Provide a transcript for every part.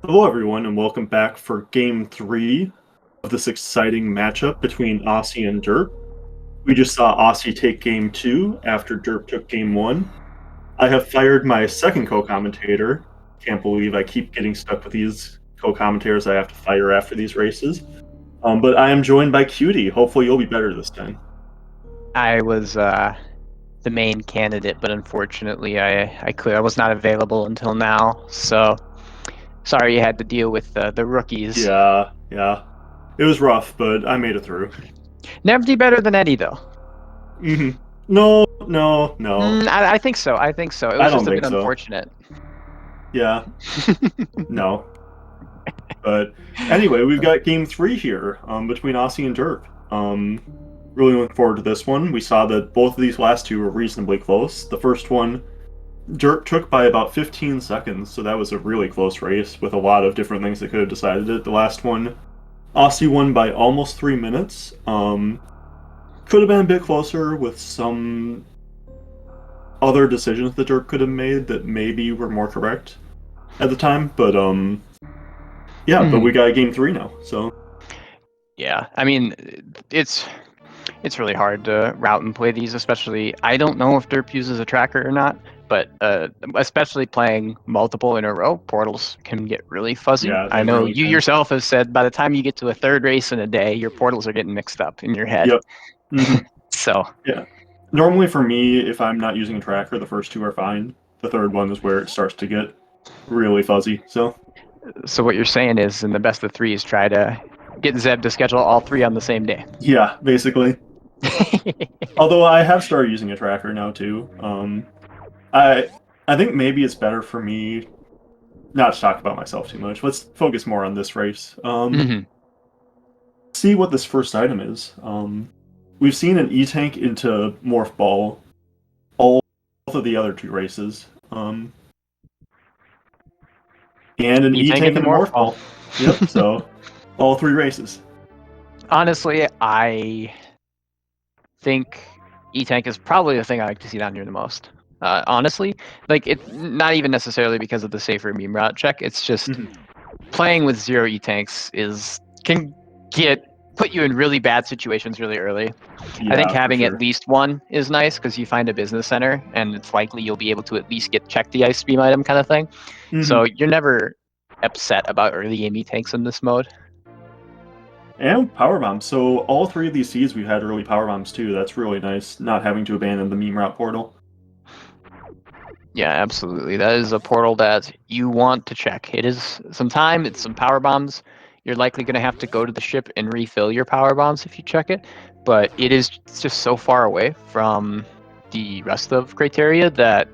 Hello, everyone, and welcome back for Game 3 of this exciting matchup between Osse and Derp. We just saw Osse take Game 2 after Derp took Game 1. I have fired my second co-commentator. Can't believe I keep getting stuck with these co-commentators I have to fire after these races. But I am joined by Cutie. Hopefully you'll be better this time. I was the main candidate, but unfortunately, I was not available until now. So sorry you had to deal with the rookies. Yeah. It was rough, but I made it through. Never do better than Eddie, though. No. I think so. I think so. It I was don't just a bit think so. unfortunate. Yeah. No. But anyway, we've got Game 3 here between Osse and Derp. Really looking forward to this one. We saw that both of these last two were reasonably close. The first one, Derp took by about 15 seconds, so that was a really close race with a lot of different things that could have decided it. The last one, Osse won by almost 3 minutes. Could have been a bit closer with some other decisions that Derp could have made that maybe were more correct at the time, but but we got Game 3 now, so. Yeah, I mean, it's really hard to route and play these, especially, I don't know if Derp uses a tracker or not, but especially playing multiple in a row, portals can get really fuzzy. Yeah, I know really you can. yourself have said by the time you get to a third race in a day, your portals are getting mixed up in your head. Yep. Mm-hmm. So. Yeah. Normally for me, if I'm not using a tracker, the first two are fine. The third one is where it starts to get really fuzzy, so. So what you're saying is, in the best of threes, try to get Zeb to schedule all three on the same day. Yeah, basically. Although I have started using a tracker now too. I think maybe it's better for me not to talk about myself too much. Let's focus more on this race. See what this first item is. We've seen an E-Tank into Morph Ball both of the other two races. And an E-Tank into Morph Ball. Yep, so all three races. Honestly, I think E-Tank is probably the thing I like to see down here the most. Honestly, like, it not even necessarily because of the safer meme route check. It's just playing with zero E-Tanks can put you in really bad situations really early. Yeah, I think having at least one is nice because you find a business center and it's likely you'll be able to at least check the ice beam item kind of thing. So you're never upset about early game E-Tanks in this mode. And power bombs. So all three of these seeds we've had early power bombs too. That's really nice, not having to abandon the meme route portal. Yeah, absolutely. That is a portal that you want to check. It is some time, it's some power bombs. You're likely going to have to go to the ship and refill your power bombs if you check it, but it's just so far away from the rest of criteria that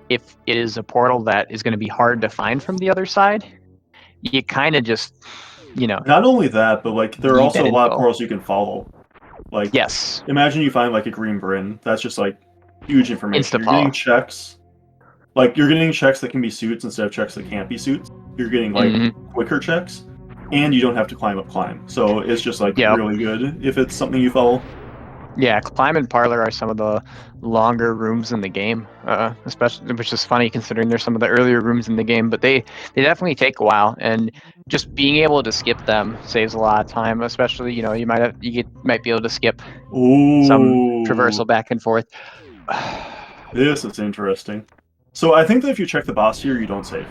if it is a portal that is going to be hard to find from the other side, you kind of just, Not only that, but like there are also a lot of portals you can follow. Like, yes, imagine you find like a green Bryn. That's just like huge information. You're Insta-paw. getting checks. Like, you're getting checks that can be suits instead of checks that can't be suits. You're getting like quicker checks, and you don't have to climb up climb. So it's just like really good if it's something you follow. Yeah, Climb and Parlor are some of the longer rooms in the game, especially, which is funny considering they're some of the earlier rooms in the game, but they definitely take a while, and just being able to skip them saves a lot of time, especially, you might be able to skip some traversal back and forth. This is interesting. So I think that if you check the boss here, you don't save.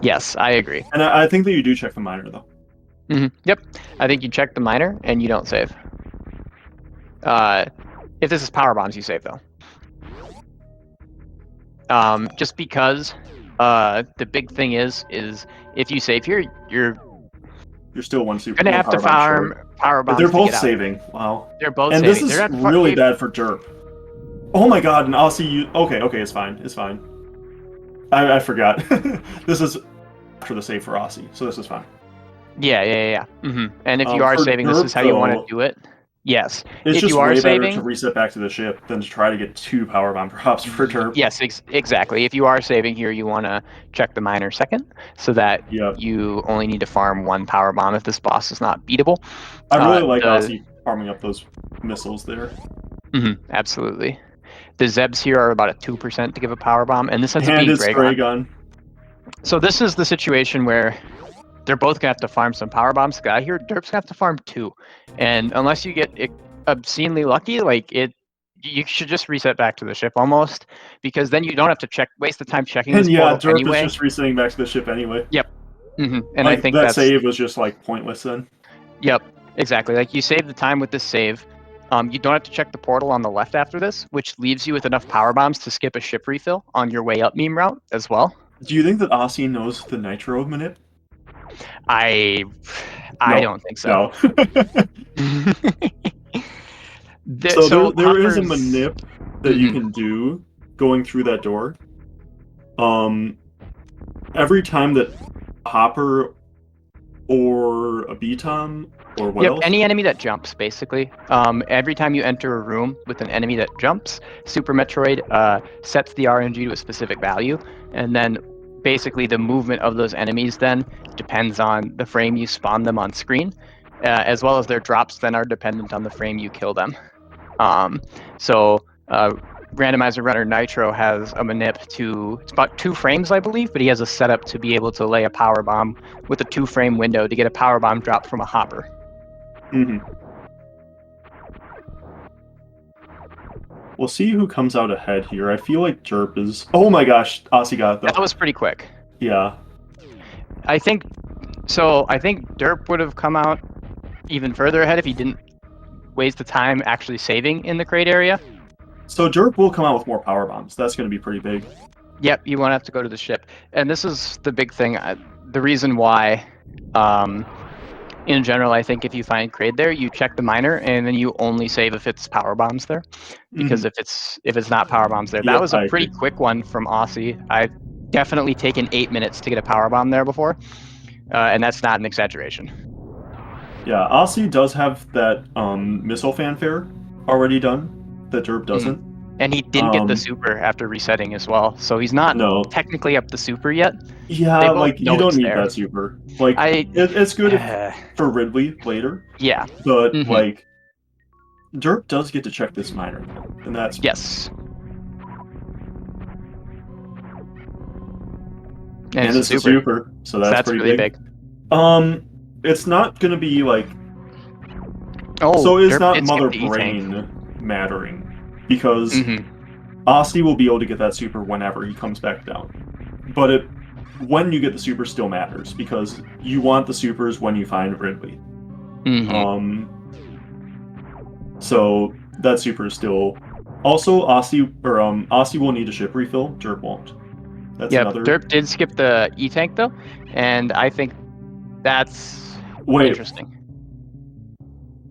Yes, I agree. And I think that you do check the minor, though. Yep, I think you check the minor, and you don't save. If this is power bombs, you save though. Just because the big thing is if you save here, you're still one super. Gonna have to farm power bombs. They're both saving. Wow. They're both saving. And this is really bad for Derp. Oh my god, and Osse, you... Okay, it's fine. It's fine. I forgot. This is after the save for Osse, so this is fine. Yeah. And if you are saving, this is how you want to do it. Yes. It's just way better to reset back to the ship than to try to get 2 power bomb drops for Derp. Yes, exactly. If you are saving here, you want to check the minor second, so that you only need to farm 1 power bomb if this boss is not beatable. I really like Osse farming up those missiles there. Absolutely. The Zebs here are about a 2% to give a power bomb, and this has a Ray gun. So this is the situation where they're both gonna have to farm some power bombs to get out of here. Derp's gonna have to farm 2, and unless you get obscenely lucky, like you should just reset back to the ship almost, because then you don't have to waste the time checking And this yeah, portal Derp is anyway. just resetting back to the ship anyway. Yep. And Like, I think that that's save was just like pointless then. Yep, exactly. Like you save the time with this save. You don't have to check the portal on the left after this, which leaves you with enough power bombs to skip a ship refill on your way up meme route as well. Do you think that Osse knows the nitro manip? I No. don't think so. No. So there is a Hopper's- manip that you can do going through that door. Every time that Hopper or a B-Tom or what else? Any enemy that jumps, basically. Every time you enter a room with an enemy that jumps, Super Metroid sets the RNG to a specific value, and then basically the movement of those enemies then depends on the frame you spawn them on screen, as well as their drops then are dependent on the frame you kill them. Randomizer Runner Nitro has a manip to, it's about 2 frames, I believe, but he has a setup to be able to lay a power bomb with a 2-frame window to get a power bomb drop from a hopper. We'll see who comes out ahead here. I feel like Derp is... Oh my gosh, Osse got it though. That was pretty quick. Yeah. I think Derp would have come out even further ahead if he didn't waste the time actually saving in the crate area. So Derp will come out with more power bombs. That's going to be pretty big. Yep, you won't have to go to the ship. And this is the big thing. The reason why, in general, I think if you find crate there, you check the miner, and then you only save if it's power bombs there. Because if it's not power bombs there, that was a pretty quick one from Osse. I've definitely taken 8 minutes to get a power bomb there before, and that's not an exaggeration. Yeah, Osse does have that missile fanfare already done that Derp doesn't. And he didn't get the super after resetting as well, so he's not technically up the super yet. Yeah, like, you don't need that super. Like, it's good for Ridley later. Yeah. But, like, Derp does get to check this miner, and that's... Yes. And it's a super, so that's pretty really big. It's not gonna be, like... Oh, so it's not Mother Brain mattering. Because Osse will be able to get that super whenever he comes back down. But when you get the super still matters, because you want the supers when you find Ridley. So that super is still... Also, Osse will need a ship refill, Derp won't. That's another... Derp did skip the E-Tank though, and I think that's interesting.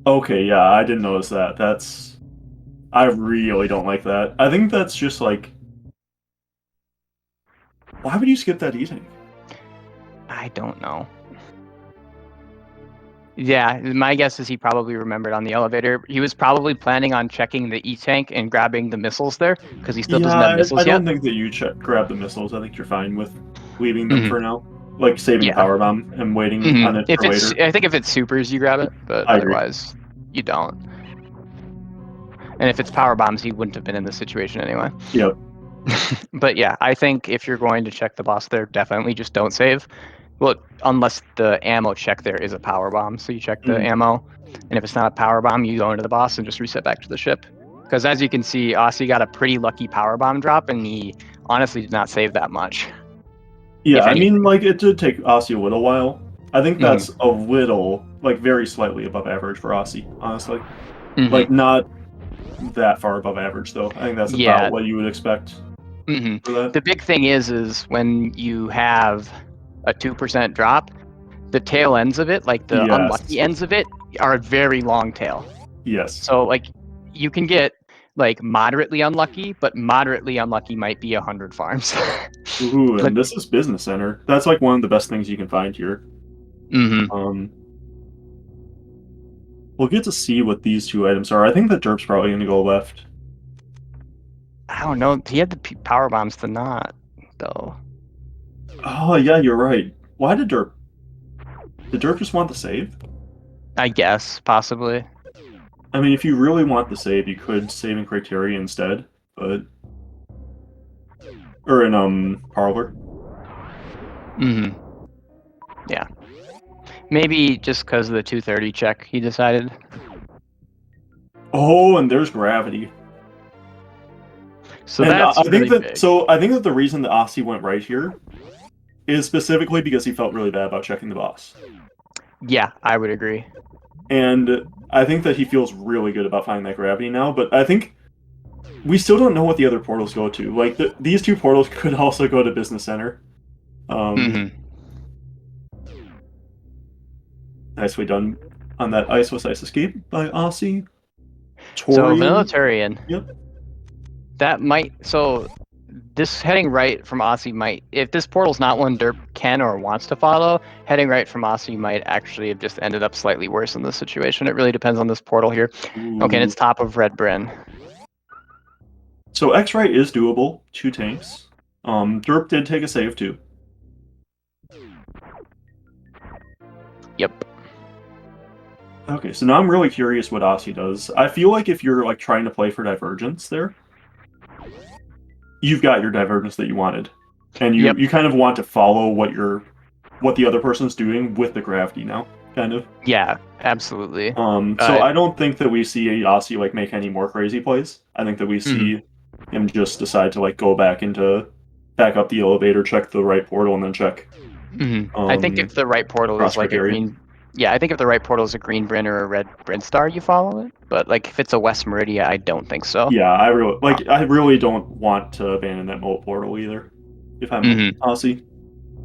Okay, yeah, I didn't notice that. That's... I really don't like that. I think that's just like... Why would you skip that E-Tank? I don't know. Yeah, my guess is he probably remembered on the elevator. He was probably planning on checking the E-Tank and grabbing the missiles there, because he still doesn't have missiles yet. I don't think that you grab the missiles. I think you're fine with leaving them for now. Like, saving a power bomb and waiting on it for later. I think if it's supers, you grab it, but otherwise, you don't. And if it's power bombs, he wouldn't have been in this situation anyway. Yep. But yeah, I think if you're going to check the boss there, definitely just don't save. Well, unless the ammo check there is a power bomb, so you check the ammo. And if it's not a power bomb, you go into the boss and just reset back to the ship. Because as you can see, Osse got a pretty lucky power bomb drop, and he honestly did not save that much. Yeah, I mean, like, it did take Osse a little while. I think that's a little, like, very slightly above average for Osse, honestly. Like, not that far above average, though. I think that's about what you would expect for that. The big thing is when you have a 2% drop, the tail ends of it, like the unlucky ends of it, are a very long tail. Yes. So, like, you can get, like, moderately unlucky, but moderately unlucky might be 100 farms. Ooh, and this is Business Center. That's, like, one of the best things you can find here. We'll get to see what these 2 items are. I think that Derp's probably going to go left. I don't know. He had the power bombs to not, though. Oh, yeah, you're right. Why did Derp... Did Derp just want the save? I guess, possibly. I mean, if you really want the save, you could save in Criteria instead, but... Or in, Parlor. Mm-hmm. Yeah. Maybe just because of the 230 check, he decided. Oh, and there's gravity. So And that's I think really that big. so I think that the reason that Osse went right here is specifically because he felt really bad about checking the boss. Yeah, I would agree. And I think that he feels really good about finding that gravity now, but I think we still don't know what the other portals go to. Like, these two portals could also go to Business Center. Mm-hmm. Nicely done on that Ice Escape by Osse. So Torian. Vanilla Turian, Yep. that might this heading right from Osse might, if this portal's not one Derp can or wants to follow, heading right from Osse might actually have just ended up slightly worse in this situation. It really depends on this portal here. Okay, and Ooh. it's top of Red Bryn. So X-Right is doable. 2 tanks. Derp did take a save too. Yep. Okay, so now I'm really curious what Osse does. I feel like if you're like trying to play for divergence there, you've got your divergence that you wanted. And Yep. you kind of want to follow what the other person's doing with the gravity now, kind of. Yeah, absolutely. So I don't think that we see Osse like make any more crazy plays. I think that we see him just decide to like go back up the elevator, check the right portal, and then check I think if the right portal is like a cross-criteria. green, yeah, I think if the right portal is a green Bryn or a red Bryn star, you follow it. But like if it's a West Meridia, I don't think so. Yeah, I really don't want to abandon that moat portal either. If I'm Osse.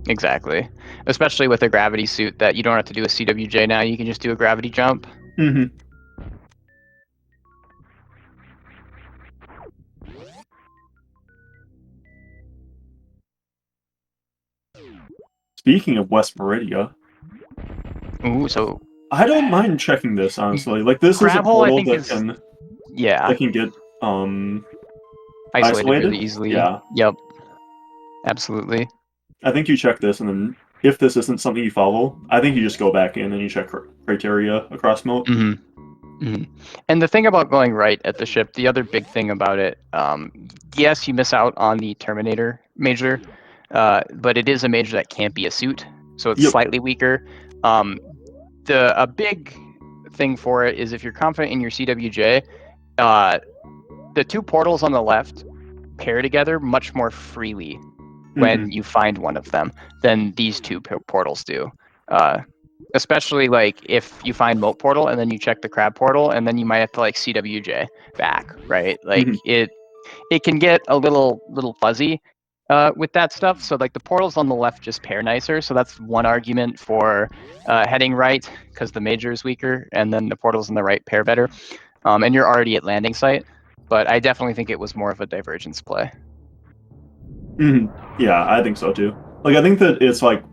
Exactly. Especially with a gravity suit that you don't have to do a CWJ now, you can just do a gravity jump. Mm-hmm. Speaking of West Meridia, Ooh, so I don't mind checking this honestly. Like this is a Crab Hole, I portal think, that is can get isolated isolated. really easily. Yeah. Yep. Absolutely. I think you check this, and then if this isn't something you follow, I think you just go back in and you check criteria across moat. And the thing about going right at the ship, the other big thing about it, yes, you miss out on the Terminator major, but it is a major that can't be a suit, so it's slightly weaker. A big thing for it is if you're confident in your CWJ, the two portals on the left pair together much more freely when you find one of them than these two portals do. Especially like if you find moat portal and then you check the crab portal and then you might have to like CWJ back, right? Like it can get a little fuzzy with that stuff. So like the portals on the left just pair nicer. So that's one argument for heading right because the major is weaker, and then the portals on the right pair better. And you're already at landing site. But I definitely think it was more of a divergence play. Yeah, I think so too. Like I think that it's like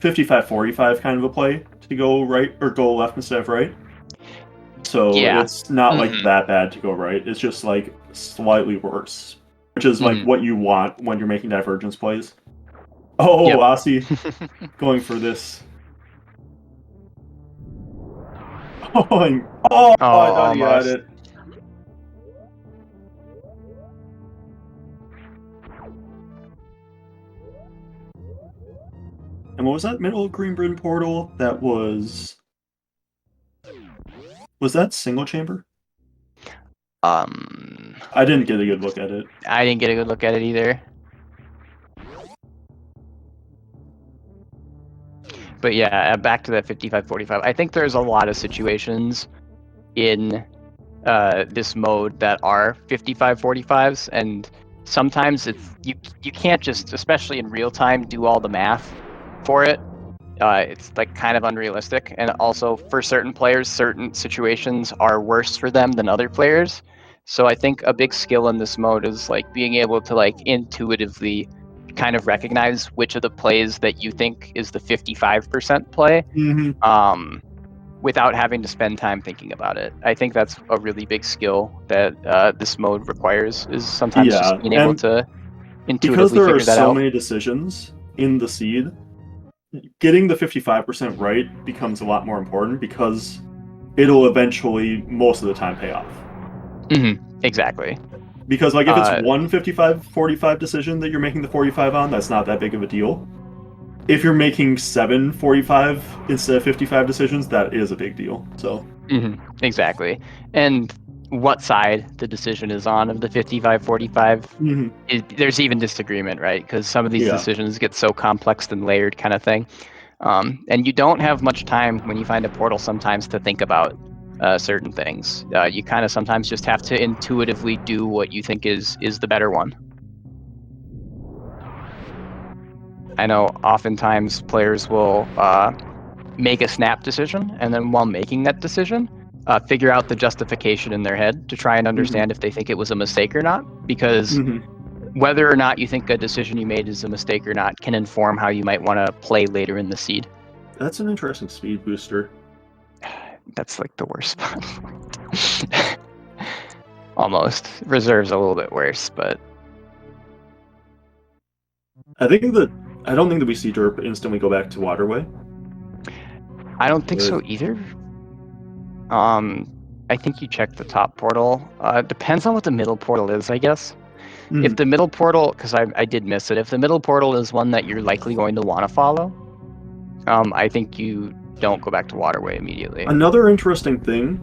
55-45 kind of a play to go right or go left instead of right. So it's not like that bad to go right. It's just like slightly worse, which is like what you want when you're making divergence plays. Oh, Osse going for this. I thought he had it. And what was that middle Green Bryn portal? That was that single chamber? I didn't get a good look at it. I didn't get a good look at it either. But yeah, back to that 55-45. I think there's a lot of situations in this mode that are 55-45s, and sometimes it's you can't just, especially in real time, do all the math for it. It's like kind of unrealistic, and also for certain players, certain situations are worse for them than other players. So I think a big skill in this mode is like being able to like intuitively kind of recognize which of the plays that you think is the 55% play, without having to spend time thinking about it. I think that's a really big skill that this mode requires, is sometimes just being able to intuitively figure that out. Because there are so many decisions in the seed, getting the 55% right becomes a lot more important because it'll eventually, most of the time, pay off. Exactly. Because like if it's one 55-45 decision that you're making the 45 on, that's not that big of a deal. if you're making 7:45 instead of 55 decisions, that is a big deal. So exactly. And what side the decision is on of the 55-45, there's even disagreement, right? Because some of these decisions get so complex and layered kind of thing. And you don't have much time when you find a portal sometimes to think about certain things. You kind of sometimes just have to intuitively do what you think is the better one. I know oftentimes players will make a snap decision, and then while making that decision, figure out the justification in their head to try and understand if they think it was a mistake or not. Because whether or not you think a decision you made is a mistake or not can inform how you might want to play later in the seed. That's an interesting speed booster. That's like the worst spot. Almost. Reserve's a little bit worse, but I don't think that we see derp instantly go back to waterway. I don't think so either. I think you check the top portal. Depends on what the middle portal is, I guess. If the middle portal, because I did miss it, if the middle portal is one that you're likely going to want to follow, I think you don't go back to waterway immediately. Another interesting thing,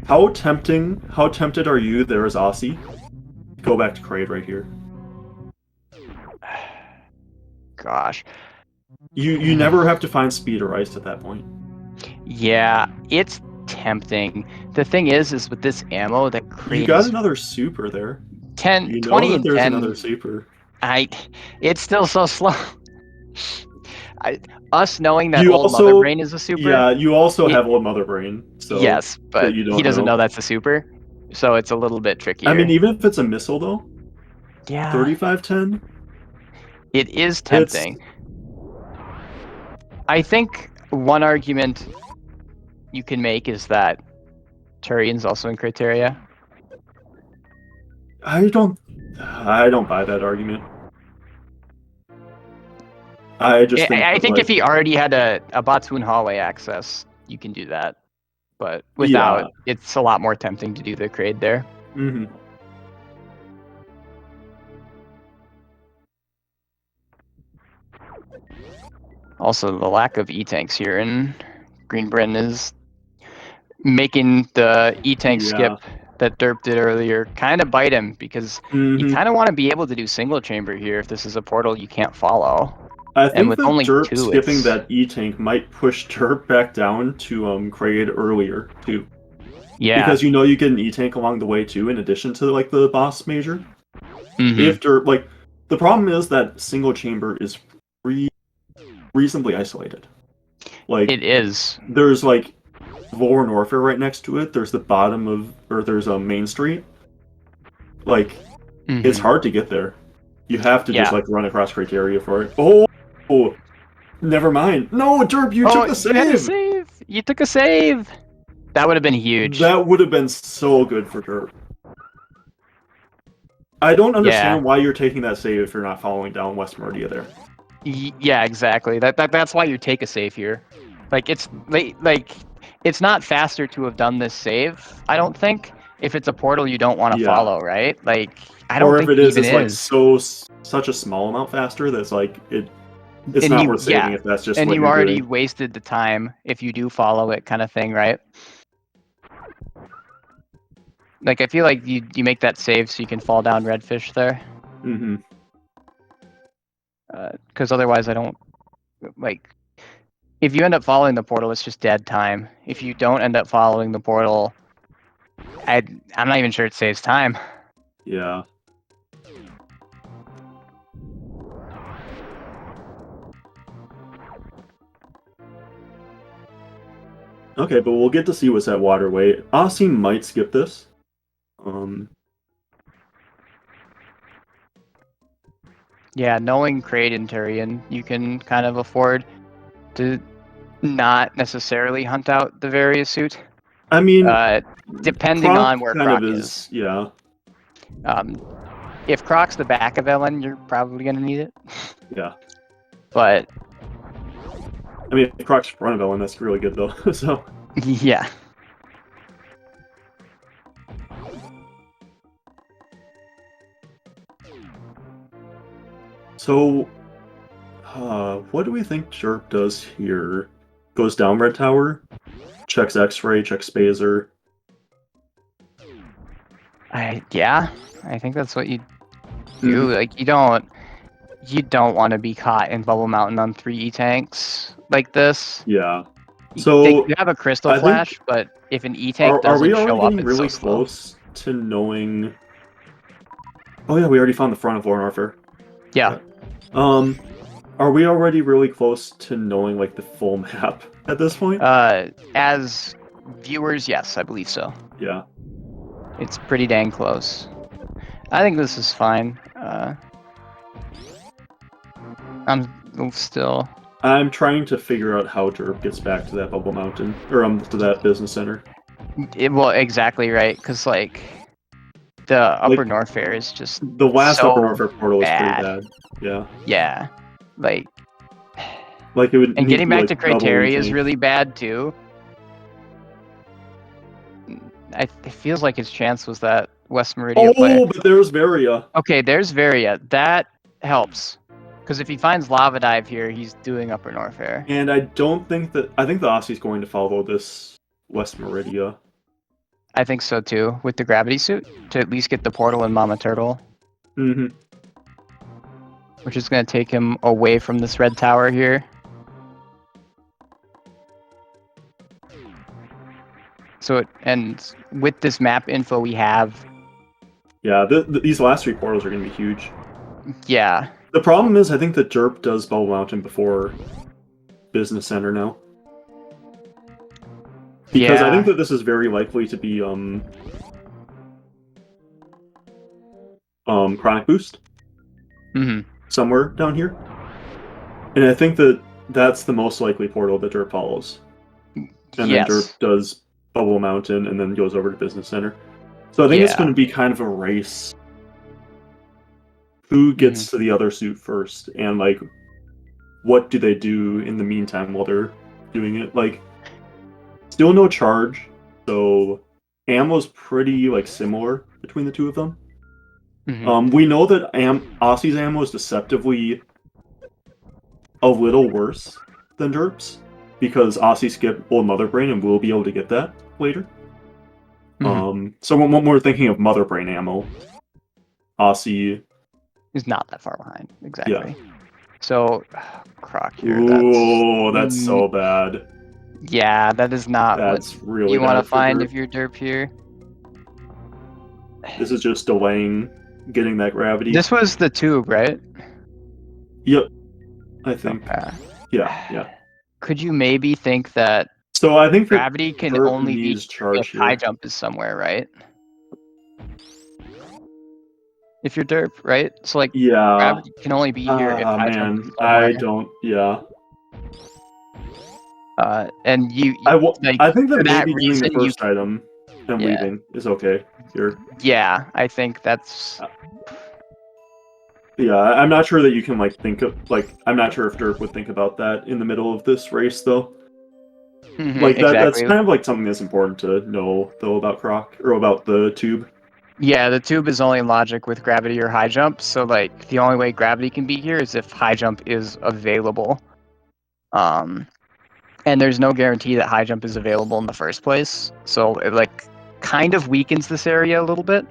how tempted are you there as Osse? Go back to Kraid right here. Gosh. You never have to find speed or ice at that point. Yeah, it's tempting. The thing is with this ammo that Kraid You got another super there. 10, you 20 know that and there's 10. Another super. It's still so slow. Us knowing that You Old also, Mother Brain is a super. Yeah, you also have Old Mother Brain. So yes, but you don't he doesn't know that's a super, so it's a little bit trickier. I mean, even if it's a missile though. Yeah. 3510. It is tempting. I think one argument you can make is that Turian's also in criteria. I don't buy that argument. I think if he already had a Batoon hallway access, you can do that. But without, it's a lot more tempting to do the Kraid there. Also, the lack of E-tanks here in Green Britain is making the E-tank skip that Derp did earlier kind of bite him, because you kind of want to be able to do single chamber here if this is a portal you can't follow. I think that Derp skipping that E-tank might push Derp back down to Kraid earlier too. Yeah. Because you get an E-tank along the way too, in addition to like the boss major. If Derp the problem is that single chamber is reasonably isolated. Like it is. There's like War and Warfare right next to it. There's the bottom of, or there's a Main Street. Like it's hard to get there. You have to just like run across criteria for it. Oh, never mind. No, Derp, you took a save. You had a save. You took a save. That would have been huge. That would have been so good for Derp. I don't understand why you're taking that save if you're not following down West Meridia there. Yeah, exactly. That's why you take a save here. Like it's not faster to have done this save, I don't think, if it's a portal you don't want to follow, right? Like I don't think it is. It's like such a small amount faster that's like it's not worth saving if that's just. And what you you're already doing. wasted the time if you do follow it, kind of thing, right? Like I feel like you make that save so you can fall down redfish there. Because otherwise I don't like. If you end up following the portal, it's just dead time. If you don't end up following the portal, I'm not even sure it saves time. Yeah. Okay, but we'll get to see what's at Waterway. Osse might skip this. Yeah, knowing Kraid and Turian, you can kind of afford to not necessarily hunt out the various suit. I mean, depending on where Croc is. Yeah. If Croc's the back of Ellen, you're probably going to need it. Yeah. But I mean, if Croc's front of Ellen, that's really good though. So yeah. So what do we think Derp does here? Goes down red tower, checks X-ray, checks Spazer. Yeah, I think that's what you do. Like you don't want to be caught in Bubble Mountain on 3 tanks like this. Yeah. They So do have a Crystal I think Flash, but if an E-Tank are we doesn't already show up, getting it's so really slow. close to knowing? Oh yeah, we already found the front of Lorne Warfare. Yeah. Are we already really close to knowing like the full map at this point? As viewers, yes, I believe so. Yeah. It's pretty dang close. I think this is fine. I'm still... I'm trying to figure out how Derp gets back to that Bubble Mountain, or to that business center. Well, exactly right, because like the Upper Like, North Fair is just the last so Upper Norfair portal is pretty bad. bad. Yeah. Yeah, like Like it would and need getting to be back to like double Criteria is E-tank. really bad too. It feels like his chance was that West Meridia player. Oh, but there's Varia. Okay, there's Varia. That helps. Because if he finds Lava Dive here, he's doing Upper North Fair. And I don't think that... I think the Ossie's going to follow this West Meridia. I think so too, with the gravity suit, to at least get the portal and Mama Turtle. Mm-hmm. Which is going to take him away from this red tower here. So, and with this map info we have... Yeah, these last 3 portals are going to be huge. Yeah. The problem is, I think that Derp does Bubble Mountain before Business Center now. Because I think that this is very likely to be Chronic Boost. Somewhere down here. And I think that that's the most likely portal that Derp follows. And then Derp does Bubble Mountain and then goes over to Business Center. So I think it's going to be kind of a race. Who gets to the other suit first? And, like, what do they do in the meantime while they're doing it? Like, still no charge, so ammo's pretty, like, similar between the two of them. We know that Ossie's ammo is deceptively a little worse than Derp's, because Ossie skipped Old Mother Brain and we'll be able to get that later. So when we're thinking of Mother Brain ammo, Osse is not that far behind, exactly. Yeah. So, Croc here, that's so bad. Yeah, that is not That's what really you want to find Derp. if you're Derp here. This is just delaying getting that gravity. This was the tube, right? Yep, I think. Okay. Yeah. Could you maybe think that so I think gravity can only be charge if high jump is somewhere, right? If you're Derp, right? So like, gravity can only be here if high jump is somewhere. I don't. Yeah. And you like, I think that that maybe doing the reason first item and leaving is okay here. Yeah, I think that's. Yeah, I'm not sure that you can like think of I'm not sure if Derp would think about that in the middle of this race though. Like that's kind of like something that's important to know though about Croc or about the tube. Yeah, the tube is only logic with gravity or high jump, so like the only way gravity can be here is if high jump is available. And there's no guarantee that high jump is available in the first place, so it like kind of weakens this area a little bit.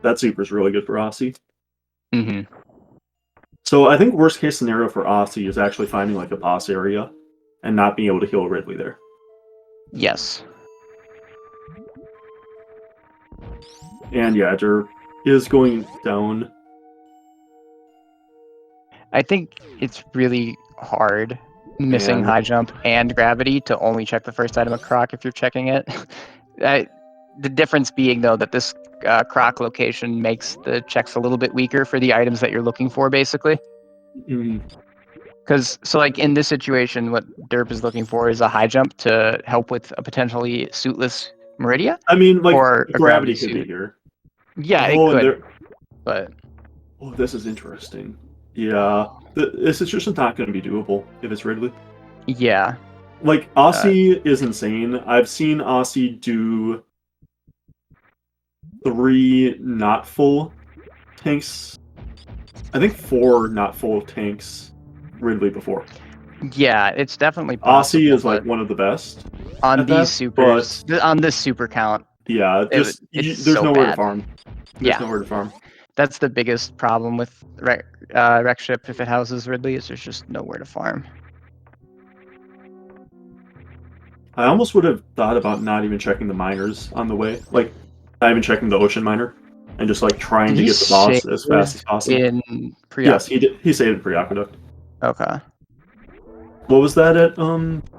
That super's really good for Osse. So I think worst case scenario for Osse is actually finding like a boss area and not being able to heal Ridley there. Yes. And yeah, Derp is going down. I think it's really hard missing high jump and gravity to only check the first item of Croc if you're checking it. The difference being, though, that this Croc location makes the checks a little bit weaker for the items that you're looking for, basically. Because, so like in this situation, what Derp is looking for is a high jump to help with a potentially suitless Meridia. I mean, like, or a gravity could suit. be here. Yeah, it could. But oh, this is interesting. Yeah, this is just not going to be doable if it's Ridley. Yeah. Like, Osse is insane. I've seen Osse do 3 not full tanks. I think 4 not full tanks Ridley before. Yeah, it's definitely Osse possible. is like one of the best on at these that, supers, but on this super count, yeah, it's there's so nowhere to bad. farm. There's Yeah, nowhere to farm. that's the biggest problem with Rec Ship if it houses Ridley, is there's just nowhere to farm. I almost would have thought about not even checking the miners on the way, like not even checking the ocean miner, and just like trying Did to he get the boss as fast as save possible. in pre? Yes, he did. He saved pre-aqueduct. Okay. What was that at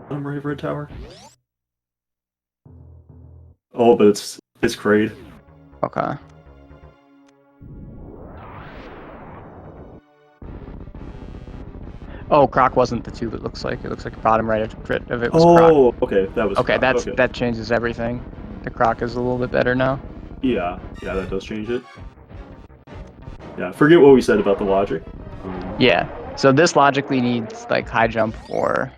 Red Tower? Oh, but it's Kraid. Okay. Oh, Croc wasn't the tube. It looks like bottom right of it was Croc. Oh, okay, that was Okay, Croc. Okay. that changes everything. The Croc is a little bit better now. Yeah, that does change it. Yeah, forget what we said about the logic. Yeah. So this logically needs like high jump or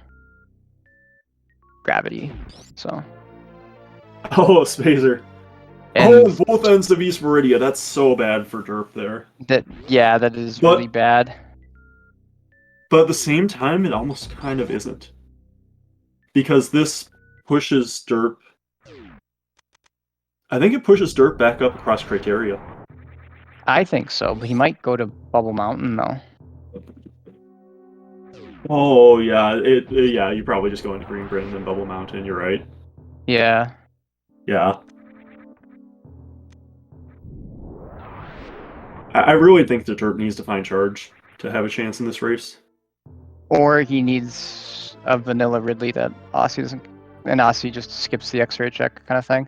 gravity. So. Oh, Spazer. And Oh, both ends of East Meridia. That's so bad for Derp there. that is really bad. But at the same time, it almost kind of isn't. Because this pushes Derp. I think it pushes Derp back up across Criteria. I think so, but he might go to Bubble Mountain though. Oh yeah, yeah. You probably just go into Green Britain and Bubble Mountain. You're right. Yeah. Yeah. I really think the Derp needs to find charge to have a chance in this race. Or he needs a vanilla Ridley that Osse doesn't, and Osse just skips the X-ray check kind of thing.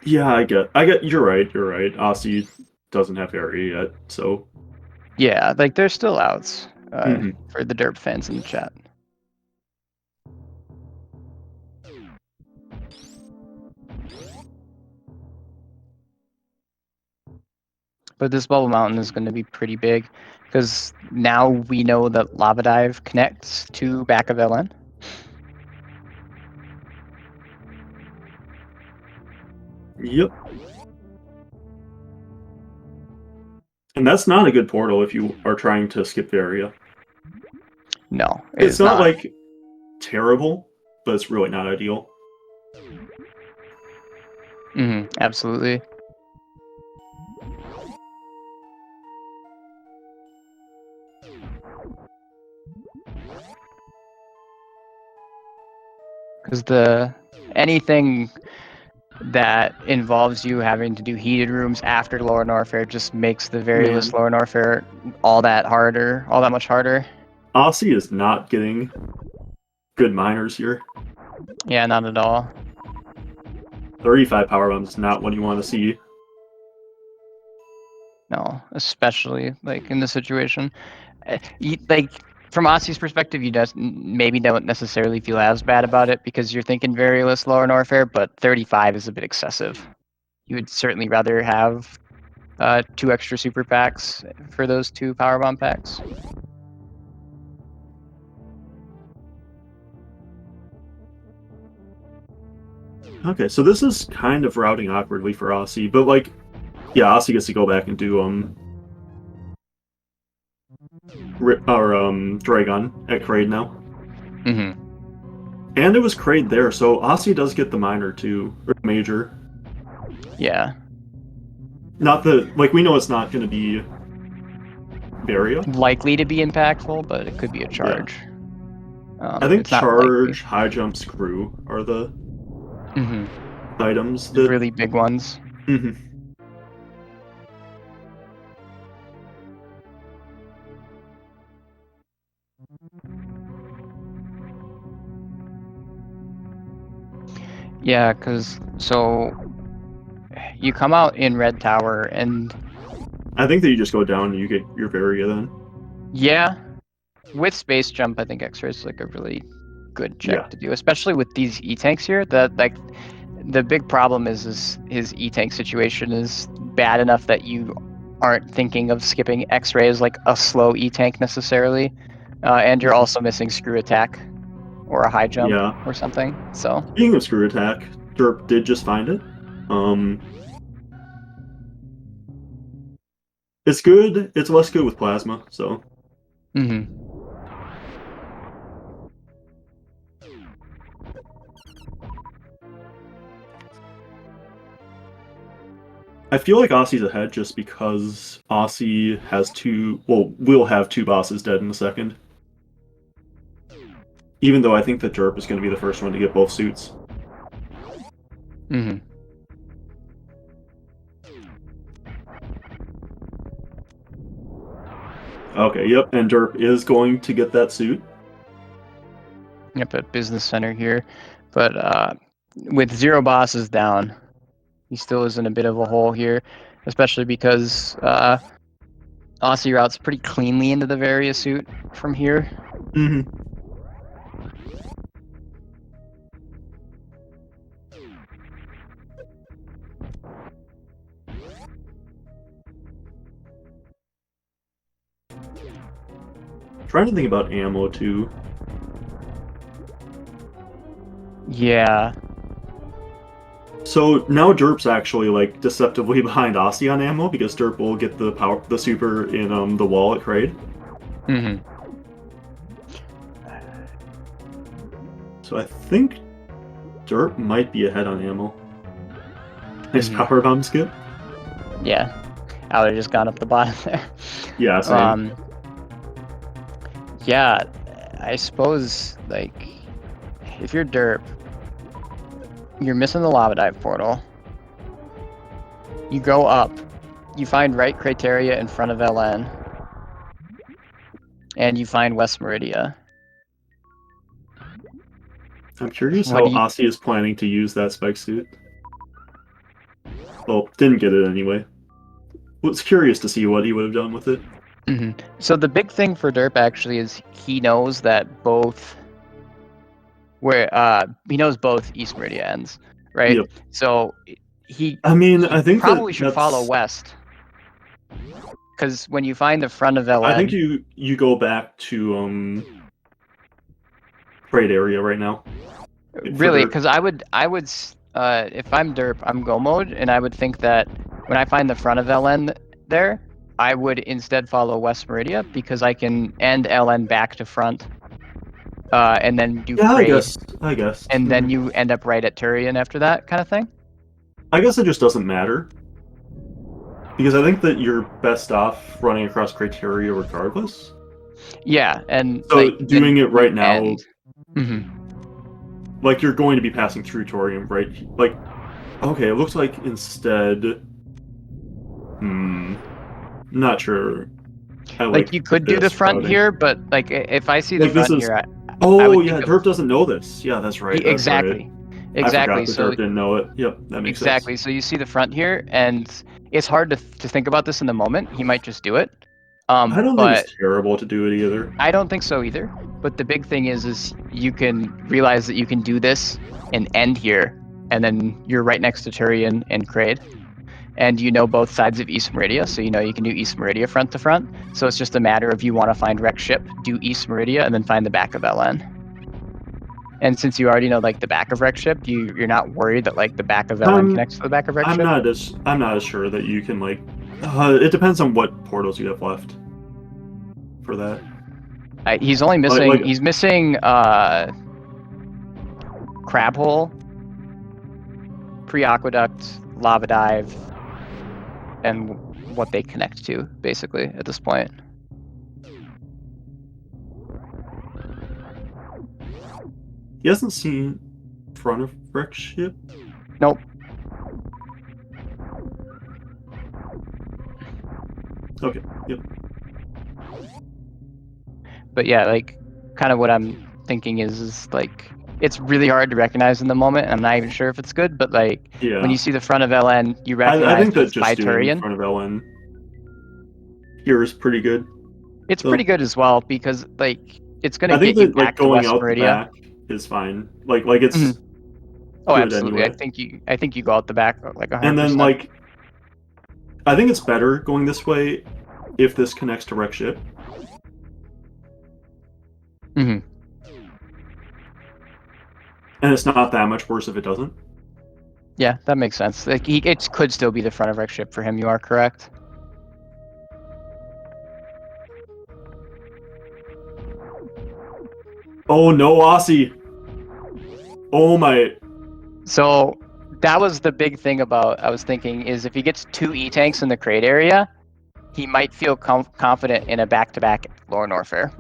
Yeah, I get. You're right. Osse doesn't have area yet, so. Yeah, like there's still outs for the derp fans in the chat. But this Bubble Mountain is going to be pretty big because now we know that Lava Dive connects to back of LN. Yep. And that's not a good portal if you are trying to skip the area. No, it's not like terrible, but it's really not ideal. Absolutely. Because anything that involves you having to do heated rooms after Lower Norfair just makes the various Lower Norfair all that much harder. Osse is not getting good miners here. Yeah, not at all. 35 power bombs is not what you want to see. No, especially like in this situation. Like from Osse's perspective, you just maybe don't necessarily feel as bad about it because you're thinking various Lower Norfair, but 35 is a bit excessive. You would certainly rather have 2 extra super packs for those 2 powerbomb packs. Okay, so this is kind of routing awkwardly for Osse, but like, yeah, Osse gets to go back and do Dragon at Kraid now. And it was Kraid there, so Osse does get the minor too, or major. Yeah. Not we know it's not going to be Varia. Likely to be impactful, but it could be a charge. Yeah. I think charge, high jump, screw are the items that really big ones. Yeah, because so you come out in Red Tower and I think that you just go down and you get your Varia then. Yeah, with space jump, I think X-ray is like a really good check to do, especially with these E-tanks here. That like the big problem is his E-tank situation is bad enough that you aren't thinking of skipping X-ray as like a slow E-tank necessarily, and you're also missing screw attack or a high jump or something. So speaking of screw attack, Derp did just find it. It's good. It's less good with plasma, so. Mm-hmm. I feel like Osse's ahead just because Osse has will have two bosses dead in a second. Even though I think that Derp is going to be the first one to get both suits. Mm-hmm. Okay, yep, and Derp is going to get that suit. Yep, at Business Center here. But with 0 bosses down, he still is in a bit of a hole here, especially because Osse routes pretty cleanly into the Varia suit from here. Mm-hmm. Trying to think about ammo too. Yeah. So now Derp's actually like deceptively behind Osse on ammo because Derp will get the super in the wall at Kraid. Mm-hmm. So I think Derp might be ahead on ammo. Nice Mhm. power bomb skip. Yeah. Aller just got up the bottom there. Yeah, same. Yeah, I suppose, like, if you're Derp, you're missing the lava dive portal. You go up, you find right criteria in front of LN, and you find West Meridia. I'm curious What how do you... Osse is planning to use that spike suit. Well, didn't get it anyway. Was curious to see what he would have done with it. Mm-hmm. So the big thing for Derp actually is he knows that both... he knows both East Meridia ends, right? Yep. So he I mean, I think probably that should follow west. Because when you find the front of LN... I think you go back to Kraid area right now. Really, because I would if I'm Derp, I'm Go mode, and I would think that when I find the front of LN there, I would instead follow West Meridia because I can end LN back to front, and then do Yeah, Kraid, I guess. and then you end up right at Turian after that kind of thing. I guess it just doesn't matter. Because I think that you're best off running across criteria regardless. Yeah, and So like doing it right now, Mm-hmm. like you're going to be passing through Torium, right? Like, okay, it looks like instead, not sure. I Like you could do the this front routing. here, but like if I see the Like this front is. here, I Oh would yeah, think of Derp doesn't know this. Yeah, that's right. That's right. exactly, I forgot exactly. that So Derp didn't know it. Yep, that makes sense. exactly. So you see the front here, and it's hard to think about this in the moment. He might just do it. I don't think But it's terrible to do it either. I don't think so either. But the big thing is you can realize that you can do this and end here, and then you're right next to Turian and Kraid. And you know both sides of East Meridia, so you know you can do East Meridia front to front. So it's just a matter of you want to find Rex ship, do East Meridia, and then find the back of LN. And since you already know like the back of Rex ship, you're not worried that like the back of LN connects to the back of Rex ship. I'm not as sure that you can like. It depends on what portals you have left for that. He's only missing. He's missing Crab Hole, Pre-Aqueduct, Lava Dive, and what they connect to, basically, at this point. He hasn't seen front of Rex ship. Nope. Okay. Yep. But yeah, like, kind of what I'm thinking is like, it's really hard to recognize in the moment. I'm not even sure if it's good, but like, when you see the front of LN, you recognize I think that it's by just doing Turian. front of LN here is pretty good. It's pretty good as well because like it's gonna get you back like to going West out Meridia. the back is fine. Like it's oh, good absolutely. anyway. I think you go out the back like 100%. And then like I think it's better going this way if this connects to Rex ship. Mm-hmm. And it's not that much worse if it doesn't. Yeah, that makes sense. Like it could still be the front of Rex ship for him. You are correct. Oh no, Osse! Oh my. So that was the big thing about, I was thinking, is if he gets 2 E-tanks in the crate area, he might feel confident in a back-to-back Lore Norfair.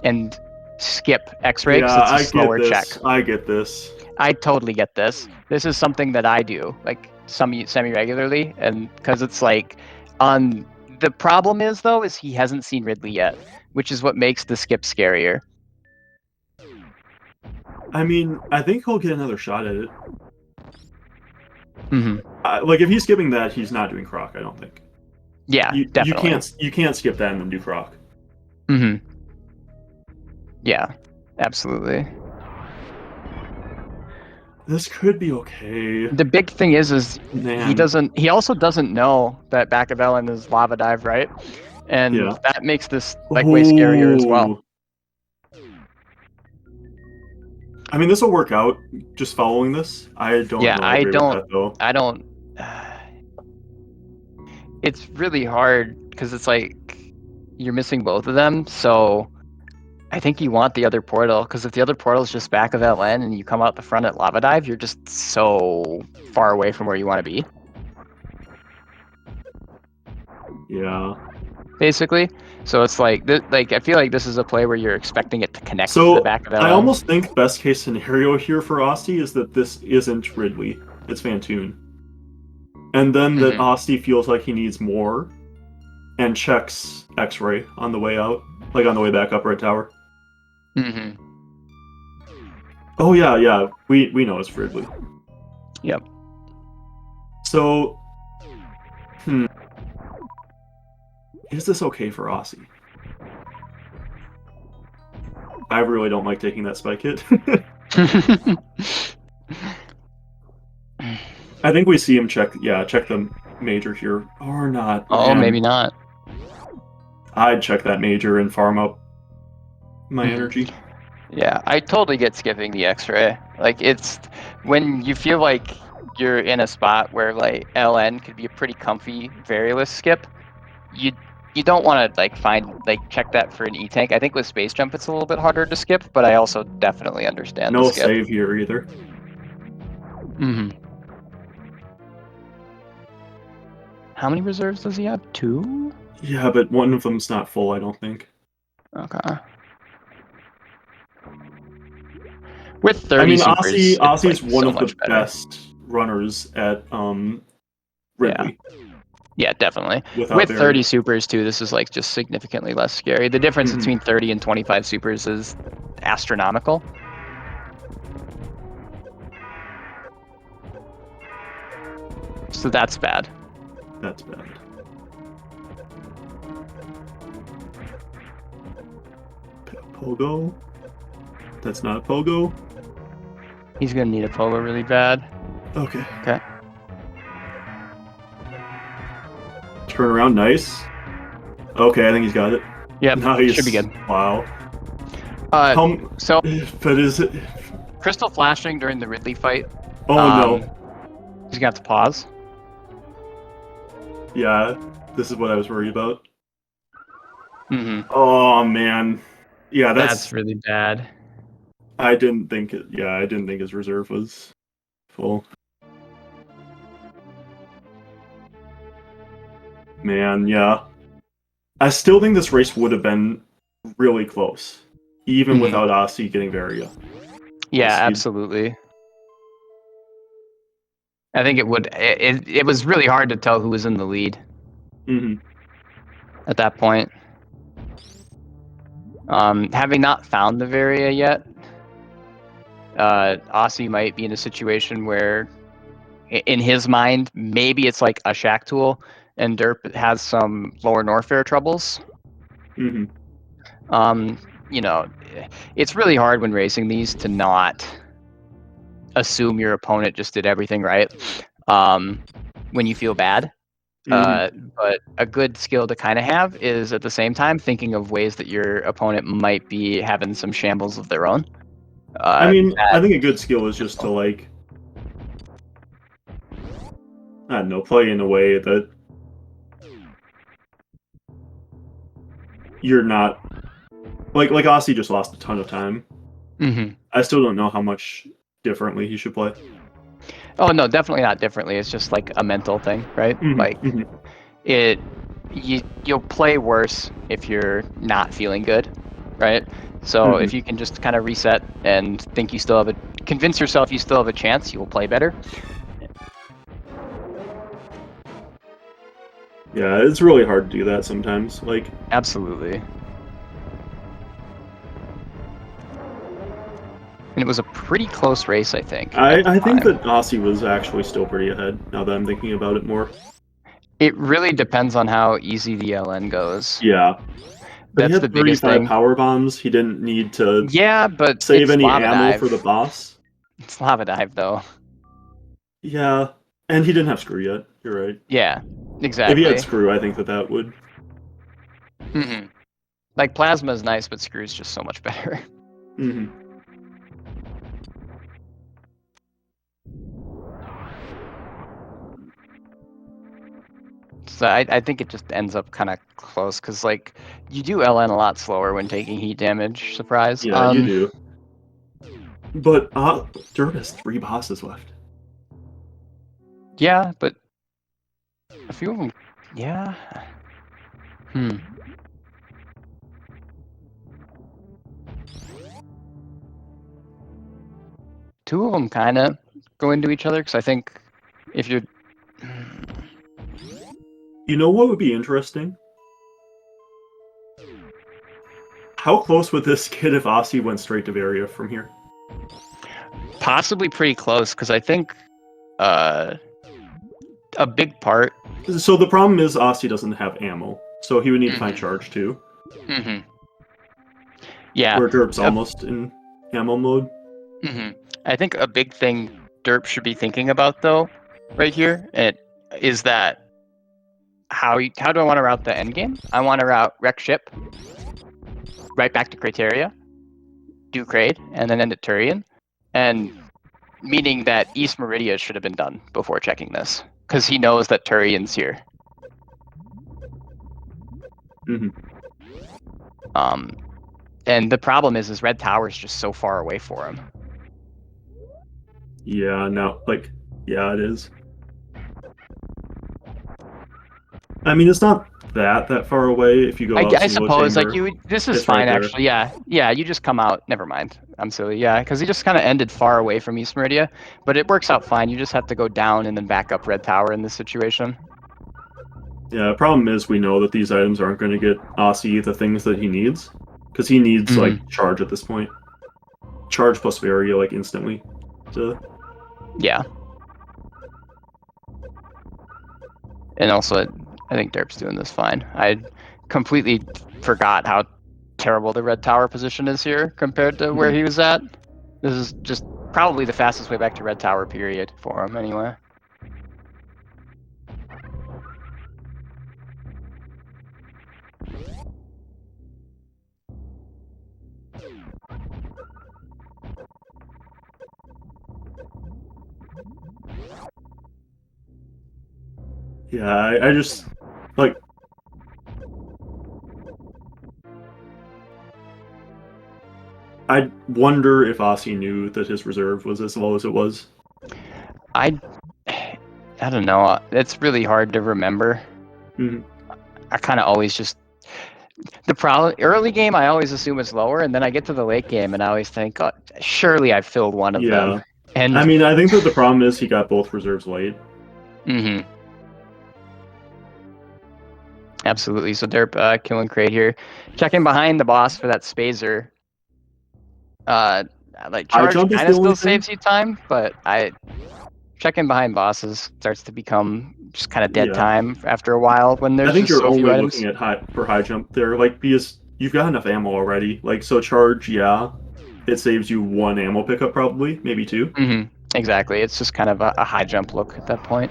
And skip X-ray because Yeah, it's a I get slower check. this. I get this. I totally get this. This is something that I do, like, semi-regularly, and because it's like, the problem is, though, is he hasn't seen Ridley yet, which is what makes the skip scarier. I mean, I think he'll get another shot at it. Mm-hmm. Like, if he's skipping that, he's not doing Croc, I don't think. Yeah, definitely. You can't skip that and then do Croc. Mm-hmm. Yeah, absolutely. This could be okay. The big thing is Man. he also doesn't know that back of Ellen is lava dive, right? And Yeah. that makes this like way scarier as well. Ooh. I mean, this will work out. Just following this, I don't Yeah, know I agree with that though. I don't. It's really hard because it's like you're missing both of them. So I think you want the other portal because if the other portal is just back of LN and you come out the front at lava dive, you're just so far away from where you want to be. Yeah. Basically, so it's like I feel like this is a play where you're expecting it to connect to the So back of I LN. almost think best case scenario here for Osse is that this isn't Ridley. It's Fantoon. And then that Osse feels like he needs more and checks X-ray on the way out, like on the way back up Red Tower. Mm-hmm. Oh yeah. We know it's Ridley. Yep. So, is this okay for Osse? I really don't like taking that spike hit. I think we see him check the major here. Or not. Oh, Man. maybe not. I'd check that major and farm up my energy. Yeah, I totally get skipping the X-ray. Like, it's when you feel like you're in a spot where like LN could be a pretty comfy varialist skip. You don't want to check that for an E-tank. I think with Space Jump it's a little bit harder to skip, but I also definitely understand the No skip. save here either. Mm-hmm. How many reserves does he have? 2? Yeah, but one of them's not full, I don't think. Okay. With 30 I mean, supers, Osse's one so of the much better. best runners at Ridley. Yeah, definitely. Without With barrier. 30 supers too, this is like just significantly less scary. The difference between 30 and 25 supers is astronomical. So that's bad. That's bad. Pogo? That's not a Pogo? He's gonna need a Pogo really bad. Okay. Okay. Turn around, nice. Okay, I think he's got it. Yep, Nice. should be good. Wow. So, but is it... Crystal flashing during the Ridley fight. Oh no. He's gonna have to pause. Yeah, this is what I was worried about. Mm-hmm. Oh man. Yeah, that's really bad. I didn't think his reserve was full. Man, yeah. I still think this race would have been really close, even without Osse getting Varia. Yeah, absolutely. I think it would. It was really hard to tell who was in the lead at that point. Having not found the Varia yet, Osse might be in a situation where, in his mind, maybe it's like a Shack Tool, and Derp has some lower Norfair troubles. You know, it's really hard when racing these to not assume your opponent just did everything right when you feel bad. But a good skill to kind of have is at the same time thinking of ways that your opponent might be having some shambles of their own. I mean, I think a good skill is just to, like, I don't know, play in a way that you're not, like Osse just lost a ton of time. Mm-hmm. I still don't know how much differently he should play. Oh no, definitely not differently. It's just like a mental thing, right? Like you'll play worse if you're not feeling good, right? So if you can just kind of reset and think you still have convince yourself you still have a chance, you will play better. Yeah, it's really hard to do that sometimes. Like, absolutely. And it was a pretty close race, I think. I think that Osse was actually still pretty ahead, now that I'm thinking about it more. It really depends on how easy the LN goes. Yeah. But That's he the had biggest 35 thing. power bombs. He didn't need to but save it's any lava ammo dive. for the boss. It's lava dive, though. Yeah. And he didn't have screw yet. You're right. Yeah, exactly. If he had screw, I think that would. Mm-hmm. Like, plasma is nice, but screw's just so much better. Mm-hmm. So I think it just ends up kind of close, because, like, you do LN a lot slower when taking heat damage, surprise. Yeah, you do. But derp has 3 bosses left. Yeah, but a few of them, yeah. Two of them kind of go into each other, because I think if you're... You know what would be interesting? How close would this get if Osse went straight to Varia from here? Possibly pretty close, because I think a big part... So the problem is Osse doesn't have ammo, so he would need to find charge too. Yeah. Where derp's almost in ammo mode. I think a big thing derp should be thinking about, though, right here, is that how do I want to route the endgame? I want to route wreck ship right back to Criteria, do Crate, and then end at Turian, and meaning that East Meridia should have been done before checking this, because he knows that Turian's here. And the problem is Red Tower's just so far away for him. Yeah, no, like, yeah, it is. I mean, it's not that far away if you go out. I suppose, chamber, like, this is it's fine, right there. actually. Yeah, you just come out. Never mind. I'm silly. Yeah, because he just kind of ended far away from East Meridia, but it works out fine. You just have to go down and then back up Red Tower in this situation. Yeah, the problem is we know that these items aren't going to get Osse the things that he needs, because he needs like charge at this point. Charge plus Varia like instantly. Yeah. And also, I think derp's doing this fine. I completely forgot how terrible the Red Tower position is here compared to where he was at. This is just probably the fastest way back to Red Tower, period, for him, anyway. Yeah, I just, like... I wonder if Osse knew that his reserve was as low as it was. I don't know. It's really hard to remember. I kind of always just... The problem, early game, I always assume it's lower, and then I get to the late game, and I always think, oh, surely I've filled one of them. And I mean, I think that the problem is he got both reserves late. Absolutely. So derp killing Crate here, checking behind the boss for that Spazer. Like charge kind of still saves you time, but checking behind bosses starts to become just kind of dead time after a while when there's just so few items. I think you're only looking at for high jump there, like, because you've got enough ammo already. Like, so charge, yeah, it saves you 1 ammo pickup probably, maybe 2. Exactly. It's just kind of a high jump look at that point.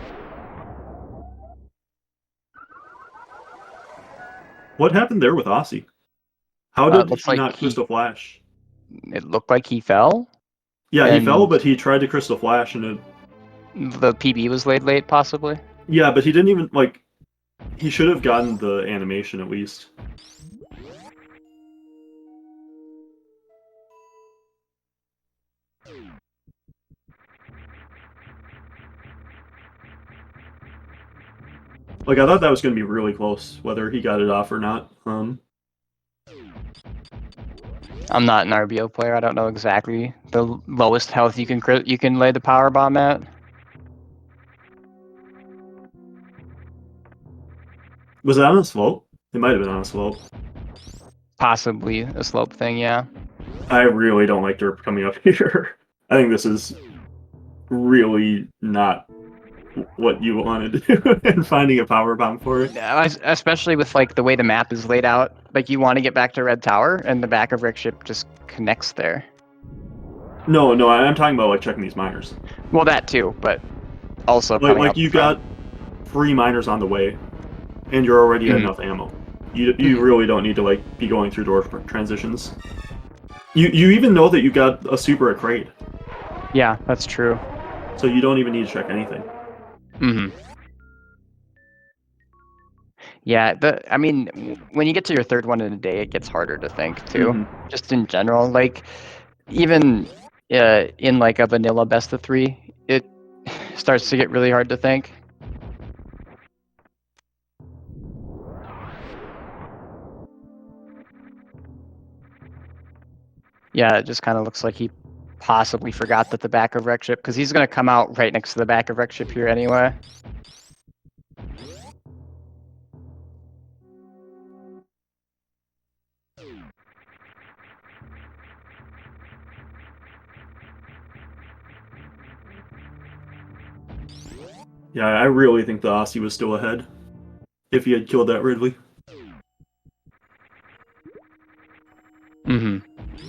What happened there with Osse? How did he not Crystal Flash? It looked like he fell. Yeah, he fell, but he tried to Crystal Flash, and the PB was laid late, possibly. Yeah, but he didn't even, like... He should have gotten the animation, at least. Like, I thought that was going to be really close, whether he got it off or not. I'm not an RBO player. I don't know exactly the lowest health you can lay the power bomb at. Was it on a slope? It might have been on a slope. Possibly a slope thing, yeah. I really don't like derp coming up here. I think this is really not what you wanted to do and finding a power bomb for it. Especially with like the way the map is laid out. Like you want to get back to Red Tower, and the back of Rick's ship just connects there. No, I'm talking about like checking these miners. Well, that too, but also coming Like out you the front. got 3 miners on the way, and you're already at enough ammo. You really don't need to like be going through door transitions. You even know that you got a super at crate. Yeah, that's true. So you don't even need to check anything. Yeah, I mean, when you get to your third one in a day, it gets harder to think too. Just in general, like even in like a vanilla best of 3, it starts to get really hard to think. Yeah, it just kind of looks like he possibly forgot that the back of Wreck Ship, because he's going to come out right next to the back of Wreck Ship here anyway. Yeah, I really think the Osse was still ahead if he had killed that Ridley.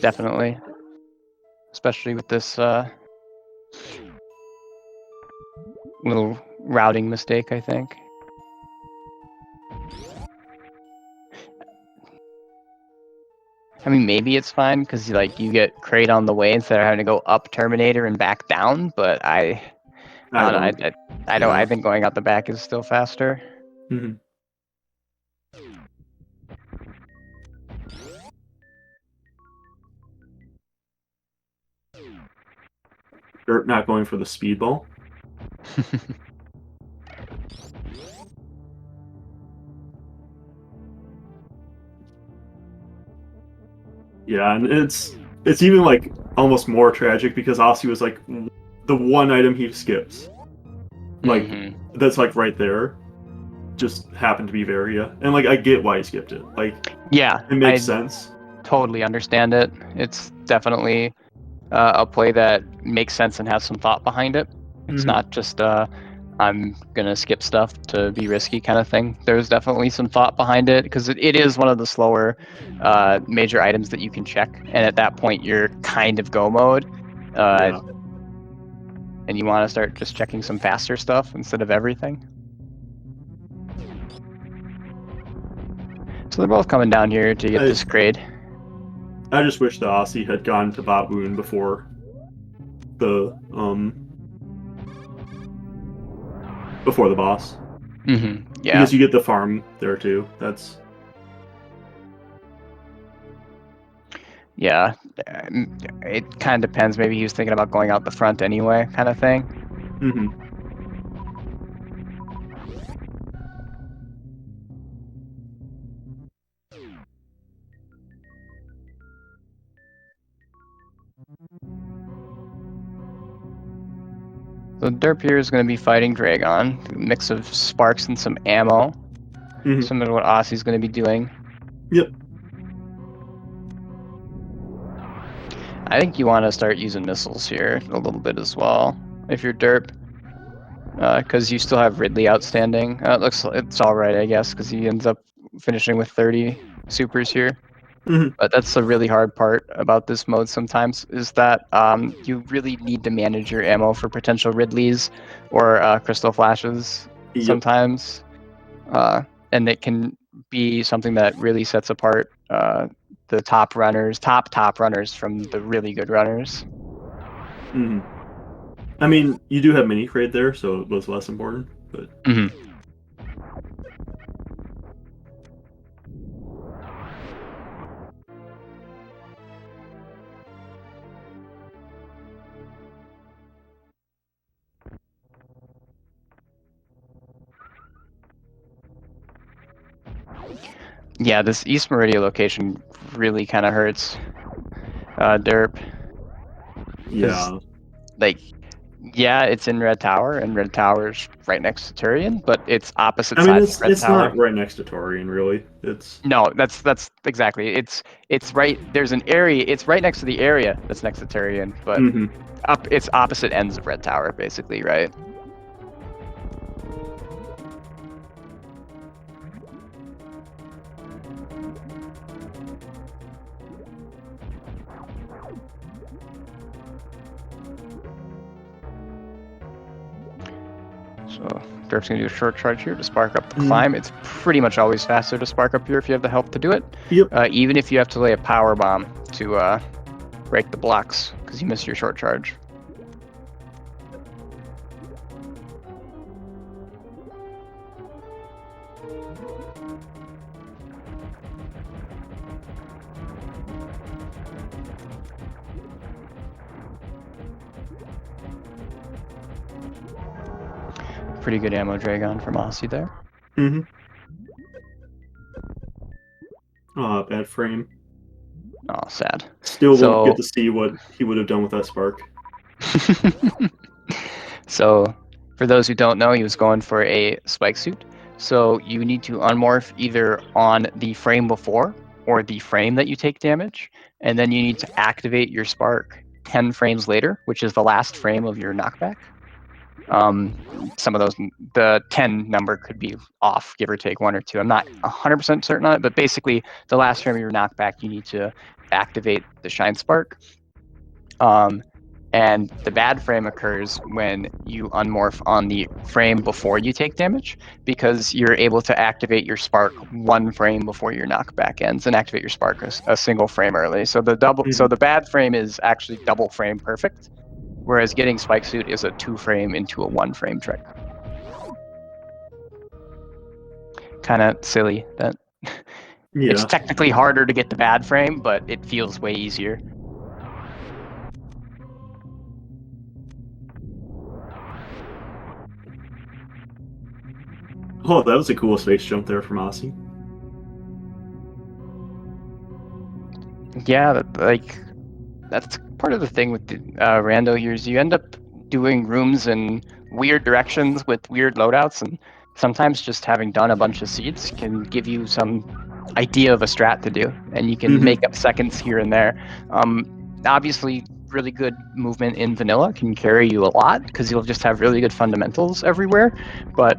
Definitely. Especially with this little routing mistake, I think. I mean, maybe it's fine because like you get crate on the way instead of having to go up Terminator and back down. But I don't know. I don't. I think going out the back is still faster. Derp not going for the speedball. Yeah, and it's even like almost more tragic because Osse was like the one item he skips. Like that's like right there. Just happened to be Varia. And like I get why he skipped it. Like yeah, it makes sense. Totally understand it. It's definitely a play that makes sense and has some thought behind it. It's not just I'm gonna skip stuff to be risky kind of thing. There's definitely some thought behind it because it is one of the slower major items that you can check, and at that point you're kind of go mode, and you want to start just checking some faster stuff instead of everything. So they're both coming down here to get this grade. I just wish the Osse had gone to Bot Wound before the boss. Yeah. Because you get the farm there too. That's yeah. It kind of depends. Maybe he was thinking about going out the front anyway, kind of thing. So Derp here is going to be fighting Dragon. A mix of sparks and some ammo. Similar to what Osse's going to be doing. Yep. I think you want to start using missiles here a little bit as well, if you're Derp. Because you still have Ridley outstanding. It's alright, I guess, because he ends up finishing with 30 supers here. But that's the really hard part about this mode sometimes, is that you really need to manage your ammo for potential Ridleys or Crystal Flashes sometimes. And it can be something that really sets apart the top runners from the really good runners. I mean, you do have mini crate there, so it was less important, but Yeah, this East Meridia location really kind of hurts derp. Yeah. Like, yeah, it's in Red Tower, and Red Tower's right next to Turian, but it's opposite I mean, sides of Red it's Tower. not right next to Torian, really. It's No, that's exactly. It's right. There's an area. It's right next to the area that's next to Turian, but mhm. it's opposite ends of Red Tower, basically, right? So Derp's gonna do a short charge here to spark up the climb. It's pretty much always faster to spark up here if you have the health to do it. Yep. Even if you have to lay a power bomb to break the blocks because you missed your short charge. Pretty good ammo Dragon from Osse there. Mhm. Oh, bad frame. Oh, sad. Still So, won't get to see what he would have done with that spark. So, for those who don't know, he was going for a spike suit. So you need to unmorph either on the frame before or the frame that you take damage, and then you need to activate your spark 10 frames later, which is the last frame of your knockback. Some of those, the 10 number could be off, give or take 1 or 2. I'm not 100% certain on it, but basically the last frame of your knockback, you need to activate the shine spark. And the bad frame occurs when you unmorph on the frame before you take damage, because you're able to activate your spark 1 frame before your knockback ends and activate your spark a single frame early. So the bad frame is actually double frame perfect, whereas getting spike suit is a 2 frame into a 1 frame trick. Kind of silly that it's technically harder to get the bad frame, but it feels way easier. Oh, that was a cool space jump there from Osse. Yeah, that's part of the thing with the rando here is you end up doing rooms in weird directions with weird loadouts, and sometimes just having done a bunch of seeds can give you some idea of a strat to do, and you can make up seconds here and there. Obviously, really good movement in vanilla can carry you a lot because you'll just have really good fundamentals everywhere, but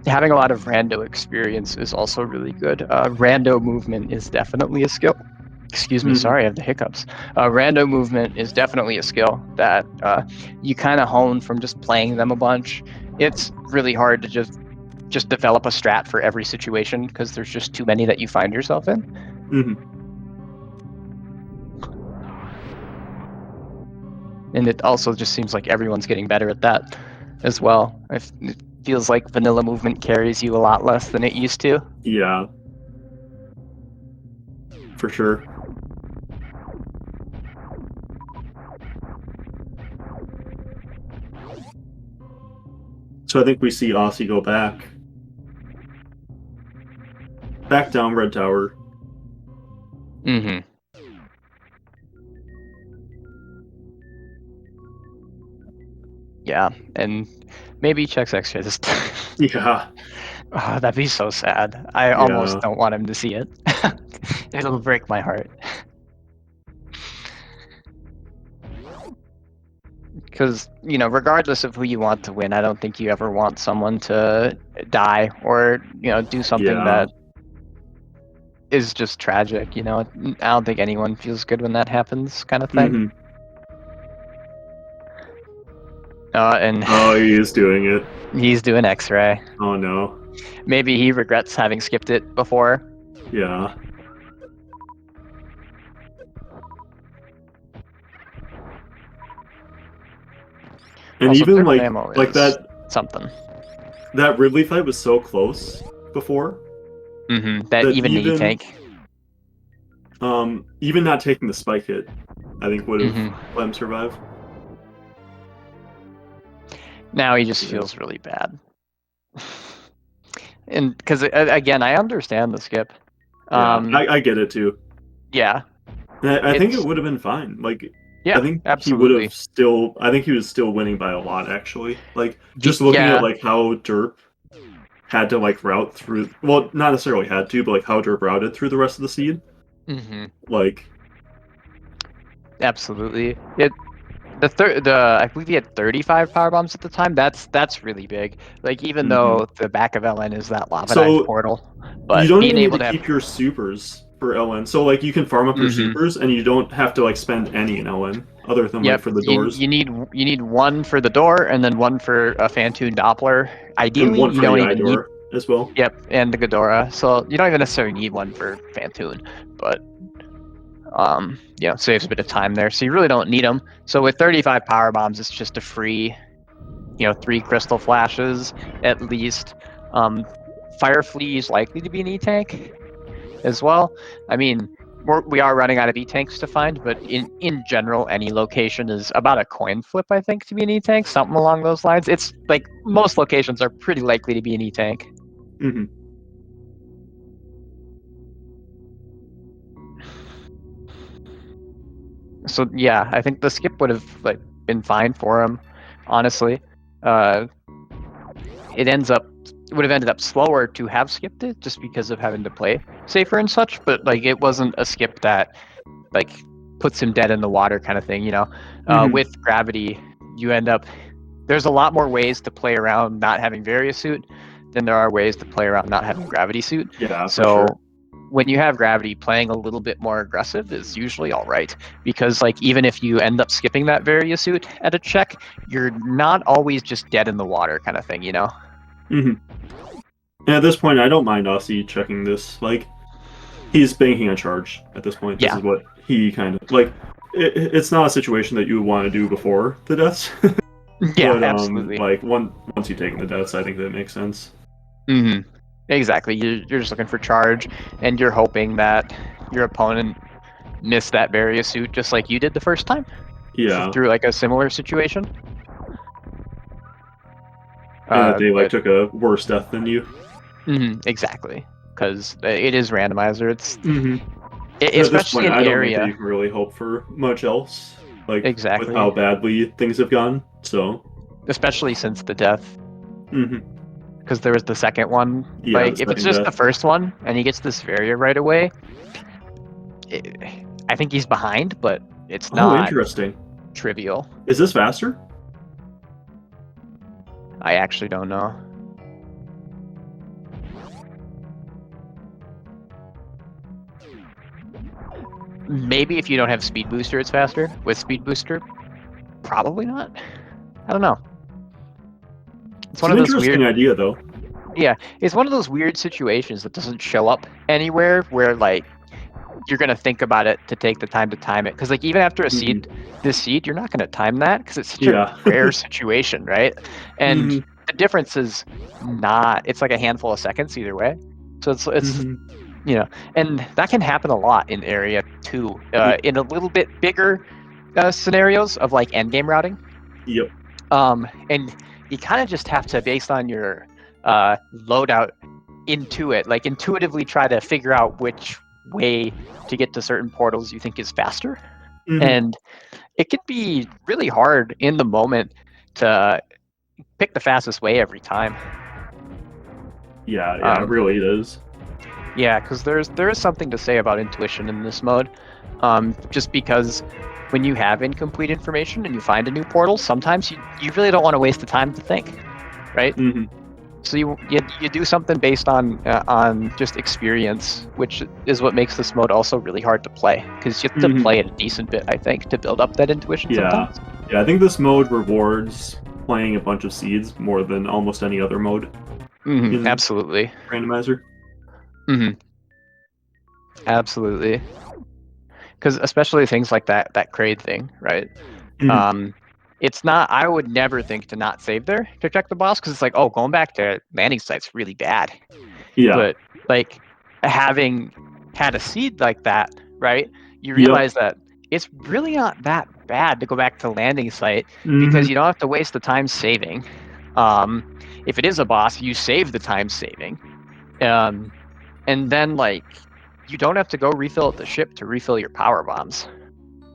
having a lot of rando experience is also really good. Rando movement is definitely a skill. Excuse me, sorry, I have the hiccups. Rando movement is definitely a skill that you kind of hone from just playing them a bunch. It's really hard to just develop a strat for every situation because there's just too many that you find yourself in. And it also just seems like everyone's getting better at that as well. It feels like vanilla movement carries you a lot less than it used to. Yeah. For sure. So I think we see Osse go back. Back down Red Tower. Mm-hmm. Yeah, and maybe he checks extra this time. Yeah. Oh, that'd be so sad. I almost don't want him to see it. It'll break my heart. Because, regardless of who you want to win, I don't think you ever want someone to die or, do something that is just tragic, I don't think anyone feels good when that happens, kind of thing. And Oh, he is doing it. He's doing X-ray. Oh no. Maybe he regrets having skipped it before. Yeah. And Also, even like ammo that something. That Ridley fight was so close before. That even knee tank. Even not taking the spike hit, I think would have let him survive. Now he just feels really bad. And because, again, I understand the skip. Yeah, I get it too. Yeah, And I think it it's would have been fine. Like, I yeah, think he would have absolutely. still. I think he was still winning by a lot, actually. Like, just looking at Yeah, like how Derp had to like route through. Well, not necessarily had to, but like how Derp routed through the rest of the seed. hmm Like, absolutely. The I believe he had 35 power bombs at the time. That's really big. Like even mhm. though the back of LN is that lava dive So portal, you but don't being even need able to to have keep your supers for LN. So like you can farm up your hmm supers, and you don't have to like spend any in LN other than like Yep, for the you doors you need one for the door and then one for a Fantoon Doppler. and Ideally, one you for don't the eye even need door as well. yep, and the Ghidorah. So you don't even necessarily need one for Fantoon, but saves a bit of time there. So you really don't need them. So with 35 power bombs, it's just a free, 3 crystal flashes at least. Fire Flea is likely to be an E-tank as well. I mean, we are running out of E-tanks to find, but in general, any location is about a coin flip, I think, to be an E-tank, something along those lines. It's like most locations are pretty likely to be an E-tank. Hmm. So yeah, I think the skip would have like been fine for him, honestly. Uh, it would have ended up slower to have skipped it just because of having to play safer and such, but like it wasn't a skip that like puts him dead in the water kind of thing. Hmm. With gravity, you end up there's a lot more ways to play around not having various suit than there are ways to play around not having gravity suit. Yeah, for So sure. when you have gravity, playing a little bit more aggressive is usually all right, because like even if you end up skipping that various suit at a check, you're not always just dead in the water kind of thing. Hmm. And at this point, I don't mind Osse checking this. Like, he's banking a charge at this point. This Yeah. is what he kind of like. It's not a situation that you would want to do before the deaths, Yeah, but absolutely. like once you've taken the deaths, I think that makes sense. hmm Exactly. You're just looking for charge, and you're hoping that your opponent missed that various suit just like you did the first time Yeah, through like a similar situation. and that they like But took a worse death than you. exactly, because it is randomizer. It's Hmm. At this especially point, in I don't think that area. you can really hope for much else. Like with Exactly, how badly things have gone. So, especially since the death, hmm, because there was the second one. yeah, the Like if it's second just the death. first one and he gets this Varia right away, it, I think he's behind, but it's Oh, not interesting. trivial. Is this faster? I actually don't know. Maybe if you don't have speed booster, it's faster. With speed booster, probably not. I don't know. It's It's one an of those weird. interesting idea, though. Yeah, it's one of those weird situations that doesn't show up anywhere where like you're gonna think about it to take the time to time it. Because like even after Hmm. this seed, you're not gonna time that because it's such a Yeah. rare situation, right? And Hmm. the difference is not. It's like a handful of seconds either way. So it's Hmm. and that can happen a lot in area two. Yep. In a little bit bigger scenarios of like endgame routing. Yep. And you kind of just have to, based on your loadout, like intuitively try to figure out which way to get to certain portals you think is faster. Hmm. And it can be really hard in the moment to pick the fastest way every time. Yeah. Yeah. It Um, really is. yeah, because there is something to say about intuition in this mode. Just because when you have incomplete information and you find a new portal, sometimes you really don't want to waste the time to think, right? Hmm. So you do something based on just experience, which is what makes this mode also really hard to play, because you have to Hmm. play it a decent bit, I think, to build up that intuition Yeah. sometimes. Yeah. I think this mode rewards playing a bunch of seeds more than almost any other mode in Absolutely. randomizer. hmm Absolutely. Because especially things like that crate thing, right? Hmm. Um, it's not. I would never think to not save there to check the boss, because it's like, oh, going back to landing site's really bad. Yeah. But like having had a seed like that, right? You Yep. realize that it's really not that bad to go back to landing site, Hmm. because you don't have to waste the time saving. Um, if it is a boss, you save the time saving, um, and then like you don't have to go refill at the ship to refill your power bombs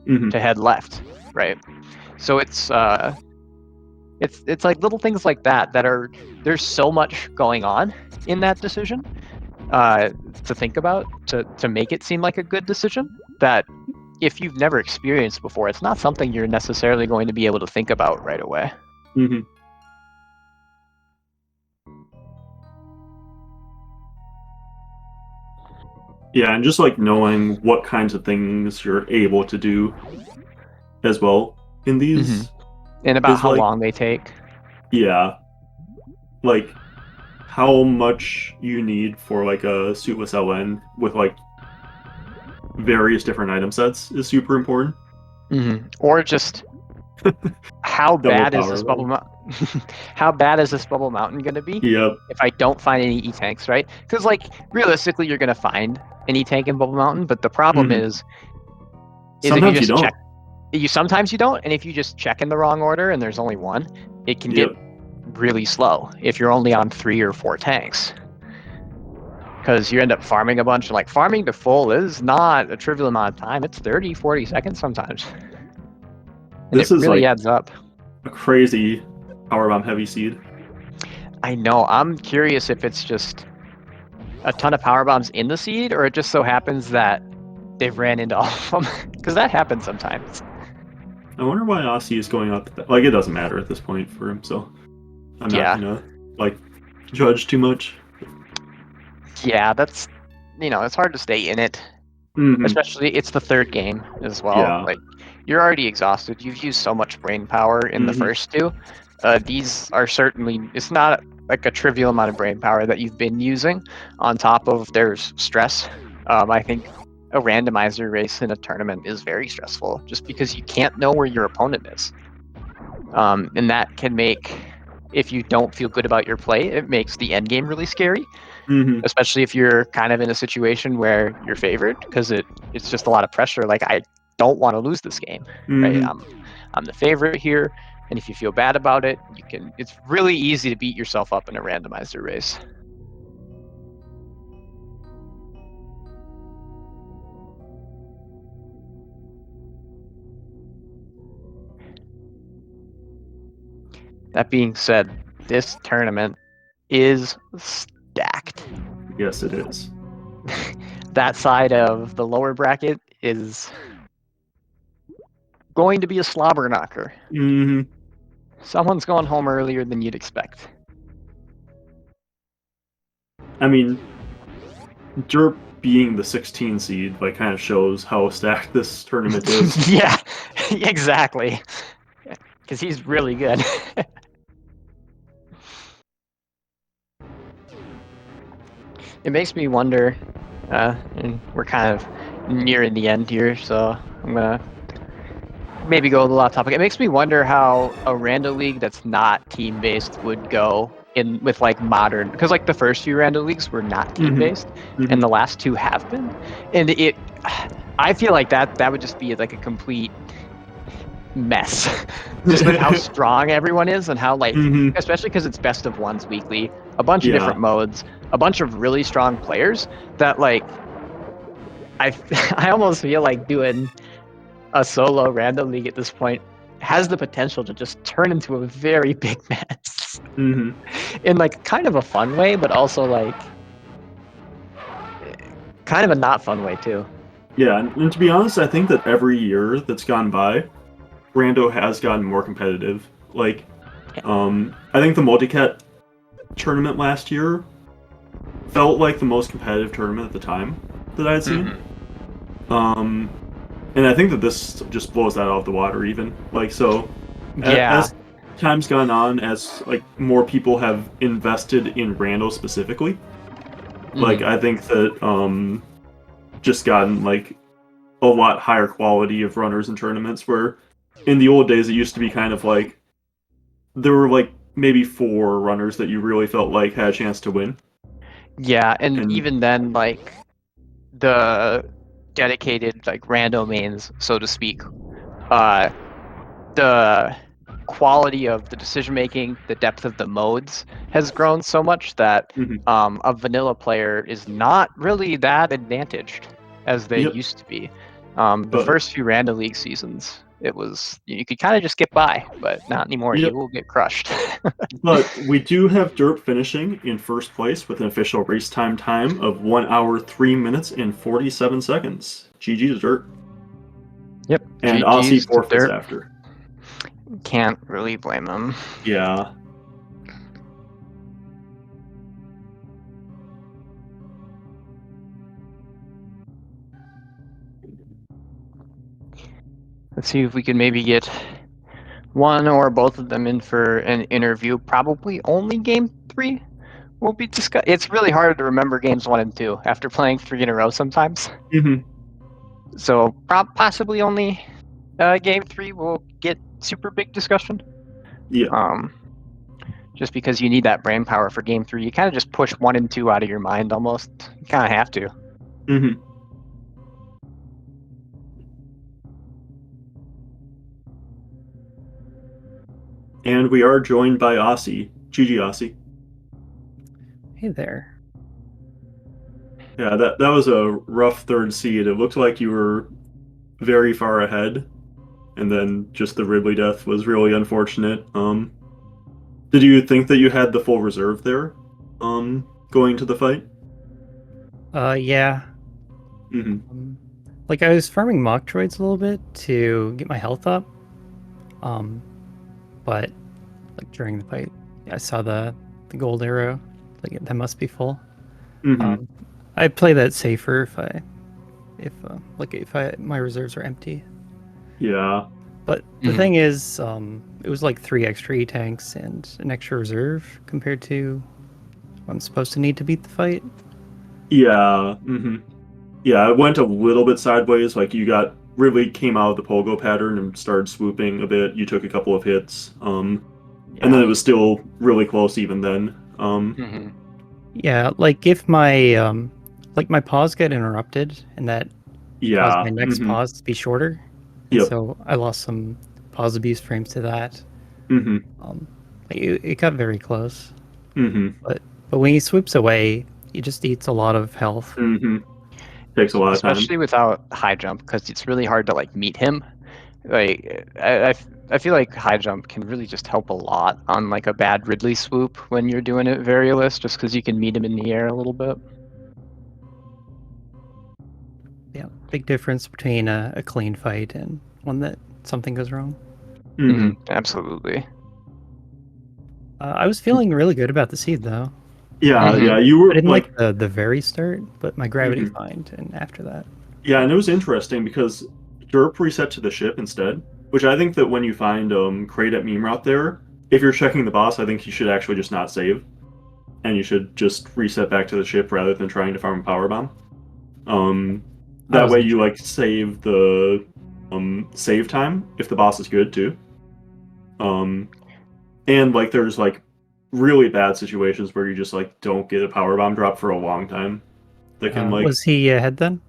Mhm. to head left, right? So it's like little things like that are, there's so much going on in that decision to think about to make it seem like a good decision that if you've never experienced before, it's not something you're necessarily going to be able to think about right away. Mhm. Yeah, and just like knowing what kinds of things you're able to do as well in these And about is how like, long they take. yeah, like how much you need for like a suitless LN with like various different item sets is super important. Or just how Double bad is power this bubble level. how bad is this bubble mountain going to be Yep. if I don't find any E-tanks, right? Because like realistically, you're going to find an E-tank in bubble mountain, but the problem Mhm. is if you Sometimes you just check, don't. sometimes you don't, and if you just check in the wrong order and there's only one, it can get Yep. really slow if you're only on 3 or 4 tanks. Because you end up farming a bunch. Like, farming to full is not a trivial amount of time. It's 30, 40 seconds sometimes. And This it is really like adds up. a crazy power bomb heavy seed. I know. I'm curious if it's just a ton of power bombs in the seed, or it just so happens that they've ran into all of them. Because that happens sometimes. I wonder why Osse is going up. Like, it doesn't matter at this point for him, so I'm not Yeah. gonna like judge too much. Yeah, that's, it's hard to stay in it. Mhm. Especially, it's the third game as well. Yeah. Like, you're already exhausted. You've used so much brain power in the Mhm. first two. These are certainly, it's not like a trivial amount of brain power that you've been using on top of there's stress. I think a randomizer race in a tournament is very stressful just because you can't know where your opponent is. And that can make, if you don't feel good about your play, it makes the end game really scary, Mhm. especially if you're kind of in a situation where you're favored, because it's just a lot of pressure. Like, I don't want to lose this game, right? Mhm. I'm the favorite here, and if you feel bad about it, it's really easy to beat yourself up in a randomizer race. That being said, this tournament is stacked. Yes, it is. That side of the lower bracket is going to be a slobber knocker. Mhm. Someone's going home earlier than you'd expect. I mean, Derp being the 16 seed like kind of shows how stacked this tournament is. Yeah, exactly. Because he's really good. It makes me wonder, and we're kind of nearing the end here, so I'm gonna maybe go a little off topic. It makes me wonder how a rando league that's not team based would go in with like modern, because like the first few rando leagues were not team based, Mhm. and the last two have been, and I feel like that would just be like a complete mess, just with how strong everyone is and how like, Mhm. especially because it's best of ones weekly, a bunch of Yeah. different modes, a bunch of really strong players that like I I almost feel like doing a solo random league at this point has the potential to just turn into a very big mess Mhm. in like kind of a fun way, but also like kind of a not fun way too. Yeah, and to be honest, I think that every year that's gone by, Rando has gotten more competitive. Like, I think the Multicat tournament last year felt like the most competitive tournament at the time that I had seen. Um, and I think that this just blows that out of the water even. Like, so Yeah. as time's gone on, as like more people have invested in Rando specifically, like I think that just gotten like a lot higher quality of runners in tournaments where in the old days it used to be kind of like there were like maybe 4 runners that you really felt like had a chance to win. Yeah, and And even then, like the dedicated like rando mains, so to speak, uh, the quality of the decision making, the depth of the modes has grown so much that a vanilla player is not really that advantaged as they Yep. used to be. The But- first few Random League seasons, it was you could kind of just get by, but not anymore. Yep. You will get crushed. But we do have Derp finishing in first place with an official race time of 1 hour, 3 minutes, and 47 seconds. GG to Derp. Yep. And GG's Osse to forfeits Derp. after. Can't really blame them. Yeah. Let's see if we can maybe get one or both of them in for an interview. Probably only game 3 will be discussed. It's really hard to remember games 1 and 2 after playing 3 in a row sometimes. So possibly only game 3 will get super big discussion. Yeah. Just because you need that brain power for game 3, you kind of just push 1 and 2 out of your mind almost. You kind of have to. And we are joined by Osse. GG, Osse. Hey there. Yeah, that was a rough third seed. It looked like you were very far ahead, and then just the Ridley death was really unfortunate. Did you think that you had the full reserve there, going to the fight? Yeah. Like, I was farming mock droids a little bit to get my health up. But like during the fight, I saw the gold arrow. Like, that must be full. I'd play that safer if my reserves are empty. Yeah. But the thing is, it was like 3 extra E-tanks and an extra reserve compared to what I'm supposed to need to beat the fight. Yeah. Yeah, it went a little bit sideways. Like, Ridley came out of the pogo pattern and started swooping a bit. You took a couple of hits. And then it was still really close even then. Yeah, like if my my pause get interrupted and that caused my next pause to be shorter. And so I lost some pause abuse frames to that. It got very close. But when he swoops away, he just eats a lot of health. Takes a lot of time. Especially without high jump, because it's really hard to like meet him. Like I feel like high jump can really just help a lot on like a bad Ridley swoop when you're doing it varioless, just because you can meet him in the air a little bit. Yeah, big difference between a clean fight and one that something goes wrong. Absolutely. I was feeling really good about the seed though. Yeah, you were. I didn't like the very start, but my gravity find and after that. Yeah, and it was interesting because Derp reset to the ship instead, which I think that when you find Crate at Meme Route there, if you're checking the boss, I think you should actually just not save, and you should just reset back to the ship rather than trying to farm a power bomb. That way you like save the save time if the boss is good too. And like there's like really bad situations where you just like don't get a power bomb drop for a long time. That can like was he ahead then?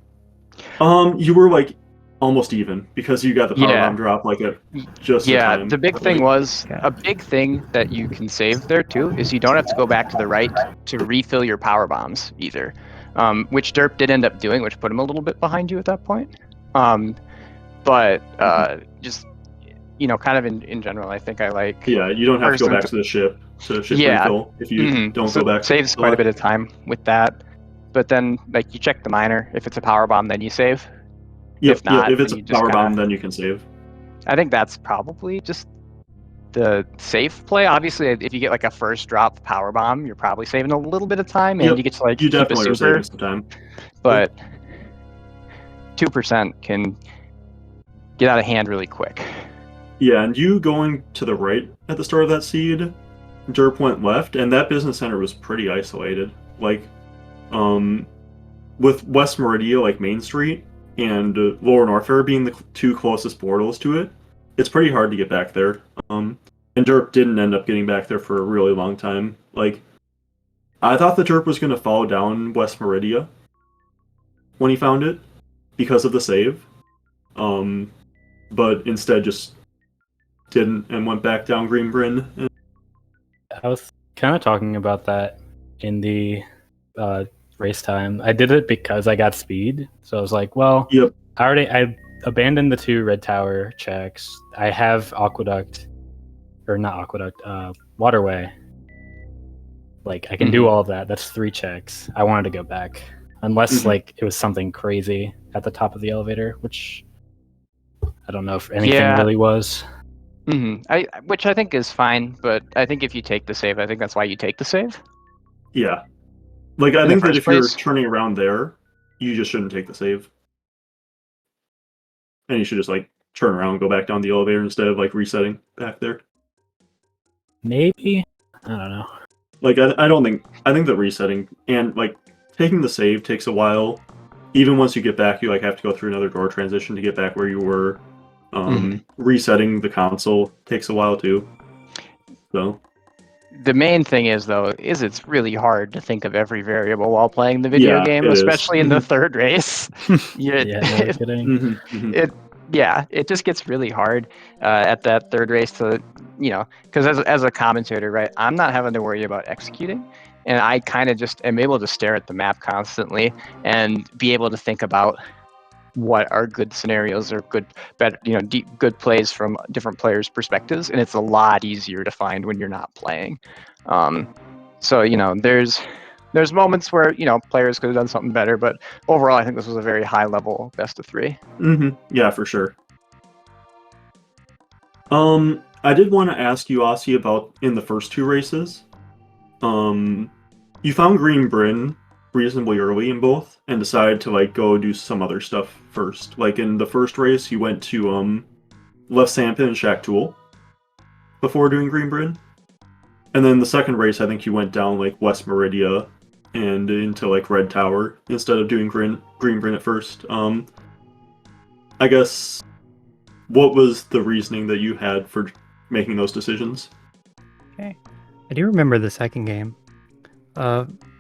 You were like almost even because you got the power bomb drop like at just the time. The big thing was a big thing that you can save there too is you don't have to go back to the right to refill your power bombs either, which Derp did end up doing, which put him a little bit behind you at that point. But just kind of in general, I think I like. Yeah, you don't have to go back to the ship refill if you don't go back. Saves quite a bit of time with that. But then, like, you check the minor. If it's a power bomb, then you save. If it's a power bomb, then you can save. I think that's probably just the safe play. Obviously, if you get like a first drop power bomb, you're probably saving a little bit of time, and you get to like you keep definitely a super. Are saving some time. But 2% can get out of hand really quick. Yeah, and you going to the right at the start of that seed, Derp went left, and that business center was pretty isolated. Like, with West Meridia, like Main Street, and Lower Norfair being the 2 closest portals to it, it's pretty hard to get back there. And Derp didn't end up getting back there for a really long time. Like, I thought the Derp was going to follow down West Meridia when he found it because of the save, but instead just didn't and went back down Green Bryn. I was kind of talking about that in the race time. I did it because I got speed, so I was like, well, Yep. I abandoned the 2 red tower checks. I have waterway. Like, I can do all of that. That's 3 checks. I wanted to go back, unless like it was something crazy at the top of the elevator, which I don't know if anything really was. Which I think is fine, but I think if you take the save, I think that's why you take the save. Yeah. Like, I think that if you're turning around there, you just shouldn't take the save. And you should just, like, turn around and go back down the elevator instead of, like, resetting back there. Maybe? I don't know. Like, I think that resetting and, like, taking the save takes a while. Even once you get back, you, like, have to go through another door transition to get back where you were. Resetting the console takes a while, too. So... The main thing is, though, it's really hard to think of every variable while playing the video game, especially in the third race. It just gets really hard at that third race to, because as a commentator, right, I'm not having to worry about executing, and I kind of just am able to stare at the map constantly and be able to think about what are good scenarios or good plays from different players' perspectives, and it's a lot easier to find when you're not playing. So there's moments where players could have done something better, but overall I think this was a very high level best of 3. Yeah, for sure. I did want to ask you, Osse, about in the first 2 races. You found Green Bryn reasonably early in both and decided to like go do some other stuff first. Like in the first race, you went to left Sampin and Shack Tool before doing Green Bryn. And then the second race, I think you went down like West Meridia and into like Red Tower instead of doing Green Bryn at first. I guess, what was the reasoning that you had for making those decisions? Okay, I do remember the second game.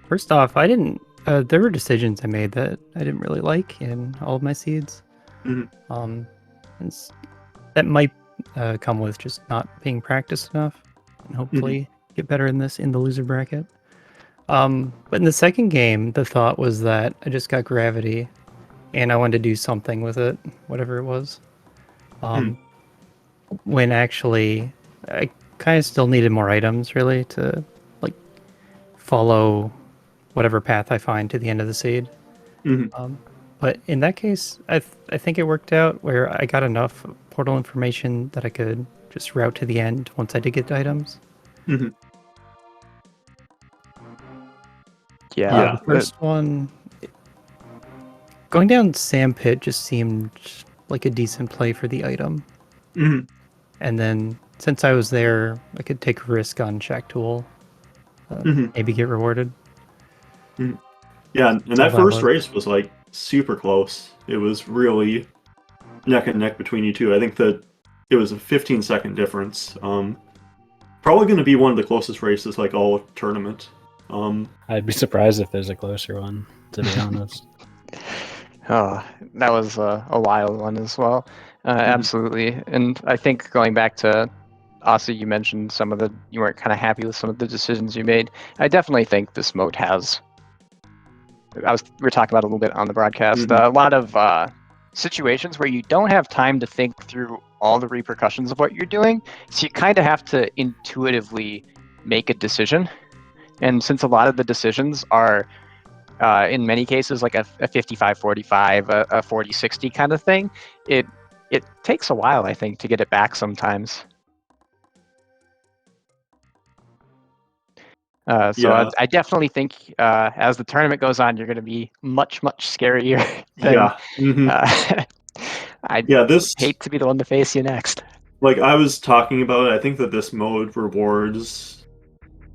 First off, I didn't. There were decisions I made that I didn't really like in all of my seeds. And that might come with just not being practiced enough, and hopefully get better in the loser bracket. But in the second game, the thought was that I just got gravity, and I wanted to do something with it, whatever it was. When actually, I kind of still needed more items, really, to like follow whatever path I find to the end of the seed. But in that case, I think it worked out where I got enough portal information that I could just route to the end once I did get items. The first one, going down Sand Pit just seemed like a decent play for the item. And then since I was there, I could take a risk on Shack Tool, maybe get rewarded. Yeah, and that first race was like super close. It was really neck and neck between you two. I think that it was a 15-second difference. Probably going to be one of the closest races like all tournament. I'd be surprised if there's a closer one, to be honest. Oh, that was a wild one as well. Absolutely. And I think going back to Osse, you mentioned you weren't kind of happy with some of the decisions you made. I definitely think this mode has, we were talking about a little bit on the broadcast, a lot of situations where you don't have time to think through all the repercussions of what you're doing. So you kind of have to intuitively make a decision. And since a lot of the decisions are, in many cases, like a 55-45, a 40-60 kind of thing, it takes a while, I think, to get it back sometimes. I definitely think as the tournament goes on, you're going to be much, much scarier. Hate to be the one to face you next. Like I was talking about, I think that this mode rewards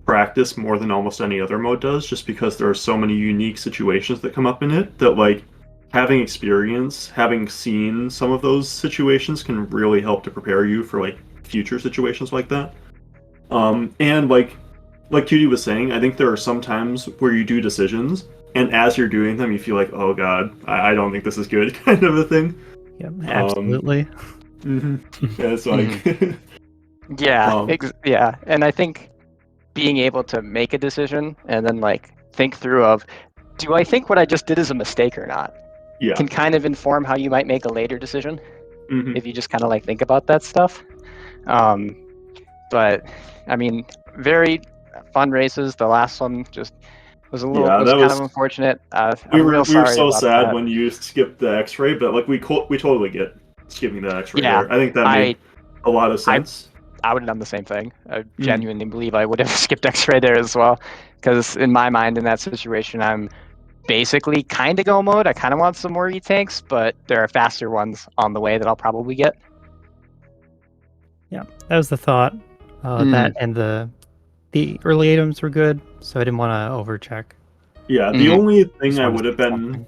practice more than almost any other mode does, just because there are so many unique situations that come up in it that like having experience, having seen some of those situations can really help to prepare you for like future situations like that. And like 2D was saying, I think there are some times where you do decisions, and as you're doing them, you feel like, oh god, I don't think this is good, kind of a thing. Yep, absolutely. Yeah, it's like Yeah, yeah, and I think being able to make a decision and then like think through of, do I think what I just did is a mistake or not? Yeah. Can kind of inform how you might make a later decision Mm-hmm. if you just kind of like think about that stuff. But I mean, very fun races. The last one just was a little was kind of unfortunate. We I'm real were sorry so about sad that. when you skipped the X-ray, but like we totally get skipping the X-ray Yeah, there. I think that made a lot of sense. I would have done the same thing. I genuinely believe I would have skipped X-ray there as well, because in my mind, in that situation, I'm basically kind of go mode. I kind of want some more E-tanks, but there are faster ones on the way that I'll probably get. Yeah, that was the thought. That and the early items were good, so I didn't want to overcheck. Yeah, the only thing I would have been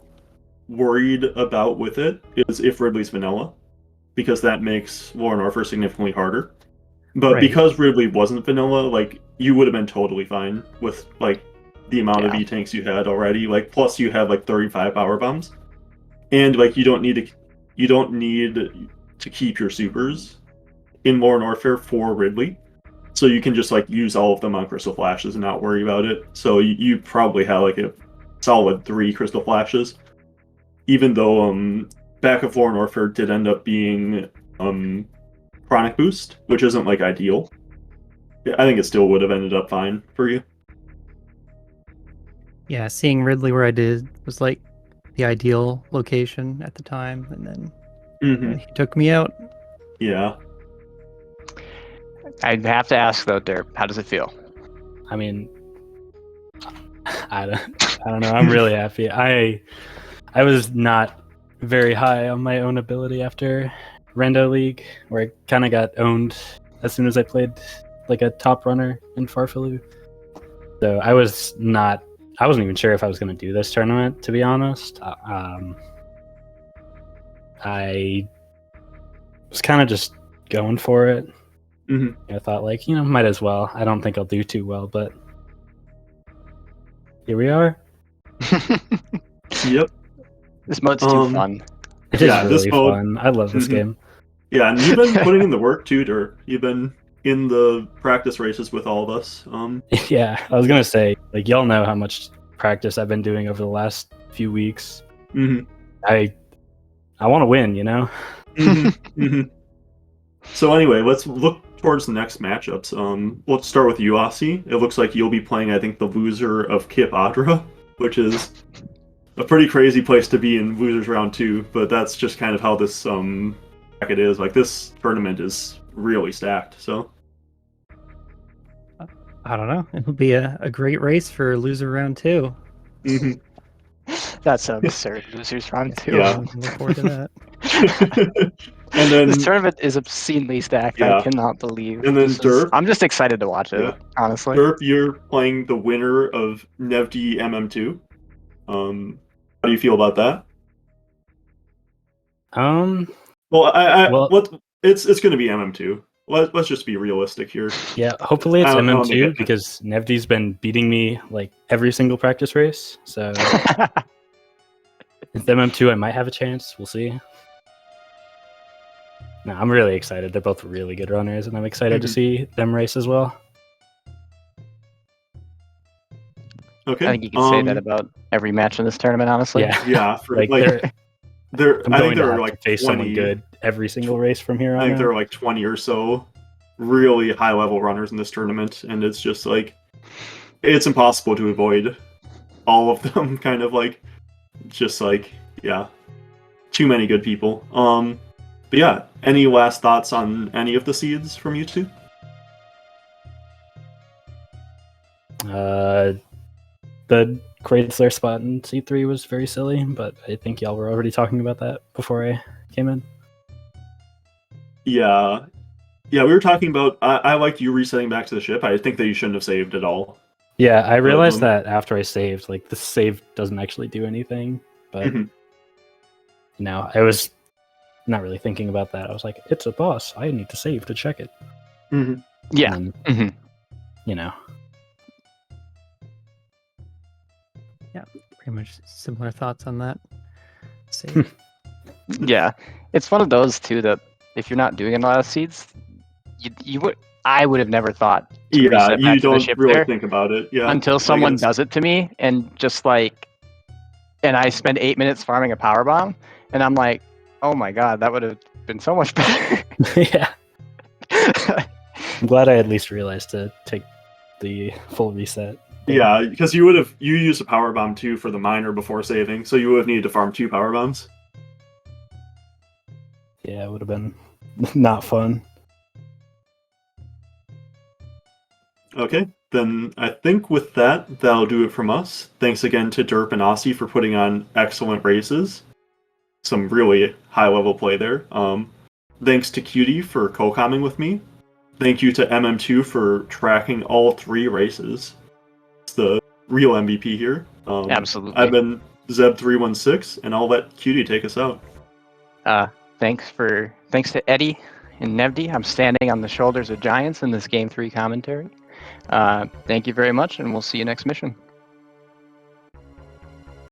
worried about with it is if Ridley's vanilla, because that makes War and Orpher significantly harder. But because Ridley wasn't vanilla, like you would have been totally fine with like the amount of E-tanks you had already. Like plus you have like 35 power bombs, and like you don't need to keep your supers in War and Orpher for Ridley. So you can just like use all of them on Crystal Flashes and not worry about it. So you probably have like a solid 3 Crystal Flashes. Even though Back of War and Orpher did end up being Chronic Boost, which isn't like ideal. I think it still would have ended up fine for you. Yeah, seeing Ridley where I did was like the ideal location at the time, and then he took me out. Yeah. I'd have to ask though, Derp, how does it feel? I mean, I don't know. I'm really happy. I was not very high on my own ability after Rando League, where I kind of got owned as soon as I played like a top runner in Farfaloo. So I wasn't even sure if I was going to do this tournament, to be honest. I was kind of just going for it. I thought, like, might as well. I don't think I'll do too well, but here we are. Yep. This mode's too fun. It is really fun. I love this game. Yeah, and you've been putting in the work too, Derp. You've been in the practice races with all of us. Yeah, I was gonna say, like, y'all know how much practice I've been doing over the last few weeks. I want to win, So anyway, let's look towards the next matchups. Let's start with you, Osse. It looks like you'll be playing, I think, the loser of Kip Adra, which is a pretty crazy place to be in Losers Round 2, but that's just kind of how this bracket is. Like, this tournament is really stacked, so... I don't know. It'll be a great race for Loser Round 2. That's absurd. Losers Round 2. Yeah. I'm looking forward to that. And then this tournament is obscenely stacked. Yeah. I cannot believe. And then Derp. I'm just excited to watch it, honestly. Derp, you're playing the winner of Nevdi MM2. How do you feel about that? Well, it's going to be MM2. Let's just be realistic here. Yeah, hopefully it's MM2 because Nevdi's been beating me like every single practice race. So if it's MM2, I might have a chance. We'll see. No, I'm really excited. They're both really good runners, and I'm excited to see them race as well. Okay. I think you can say that about every match in this tournament, honestly. Yeah. For, like I think they're like face 20, someone good every single race from here on. I think there are like 20 or so really high level runners in this tournament, and it's just like it's impossible to avoid all of them. Kind of like just like too many good people. But yeah, any last thoughts on any of the seeds from you two? The Chrysler spot in C3 was very silly, but I think y'all were already talking about that before I came in. Yeah, we were talking about. I liked you resetting back to the ship. I think that you shouldn't have saved at all. Yeah, I realized that after I saved. Like, the save doesn't actually do anything, but I was not really thinking about that. I was like, it's a boss. I need to save to check it. Yeah. And, Yeah, pretty much similar thoughts on that. Save. Yeah, it's one of those too that if you're not doing a lot of seeds, I would have never thought to Yeah, reset back you to the don't ship really there think about it. Yeah. until I someone guess. does it to me, and just like, and I spend 8 minutes farming a power bomb, and I'm like, oh my god, that would have been so much better. Yeah. I'm glad I at least realized to take the full reset. Yeah, because you used a power bomb too for the miner before saving, so you would have needed to farm 2 power bombs. Yeah, it would have been not fun. Okay, then I think with that, that'll do it from us. Thanks again to Derp and Osse for putting on excellent races. Some really high-level play there. Thanks to Cutie for co-comming with me. Thank you to MM2 for tracking all 3 races. It's the real MVP here. Absolutely. I've been Zeb316, and I'll let Cutie take us out. Thanks to Eddie and Nevdi. I'm standing on the shoulders of giants in this Game 3 commentary. Thank you very much, and we'll see you next mission.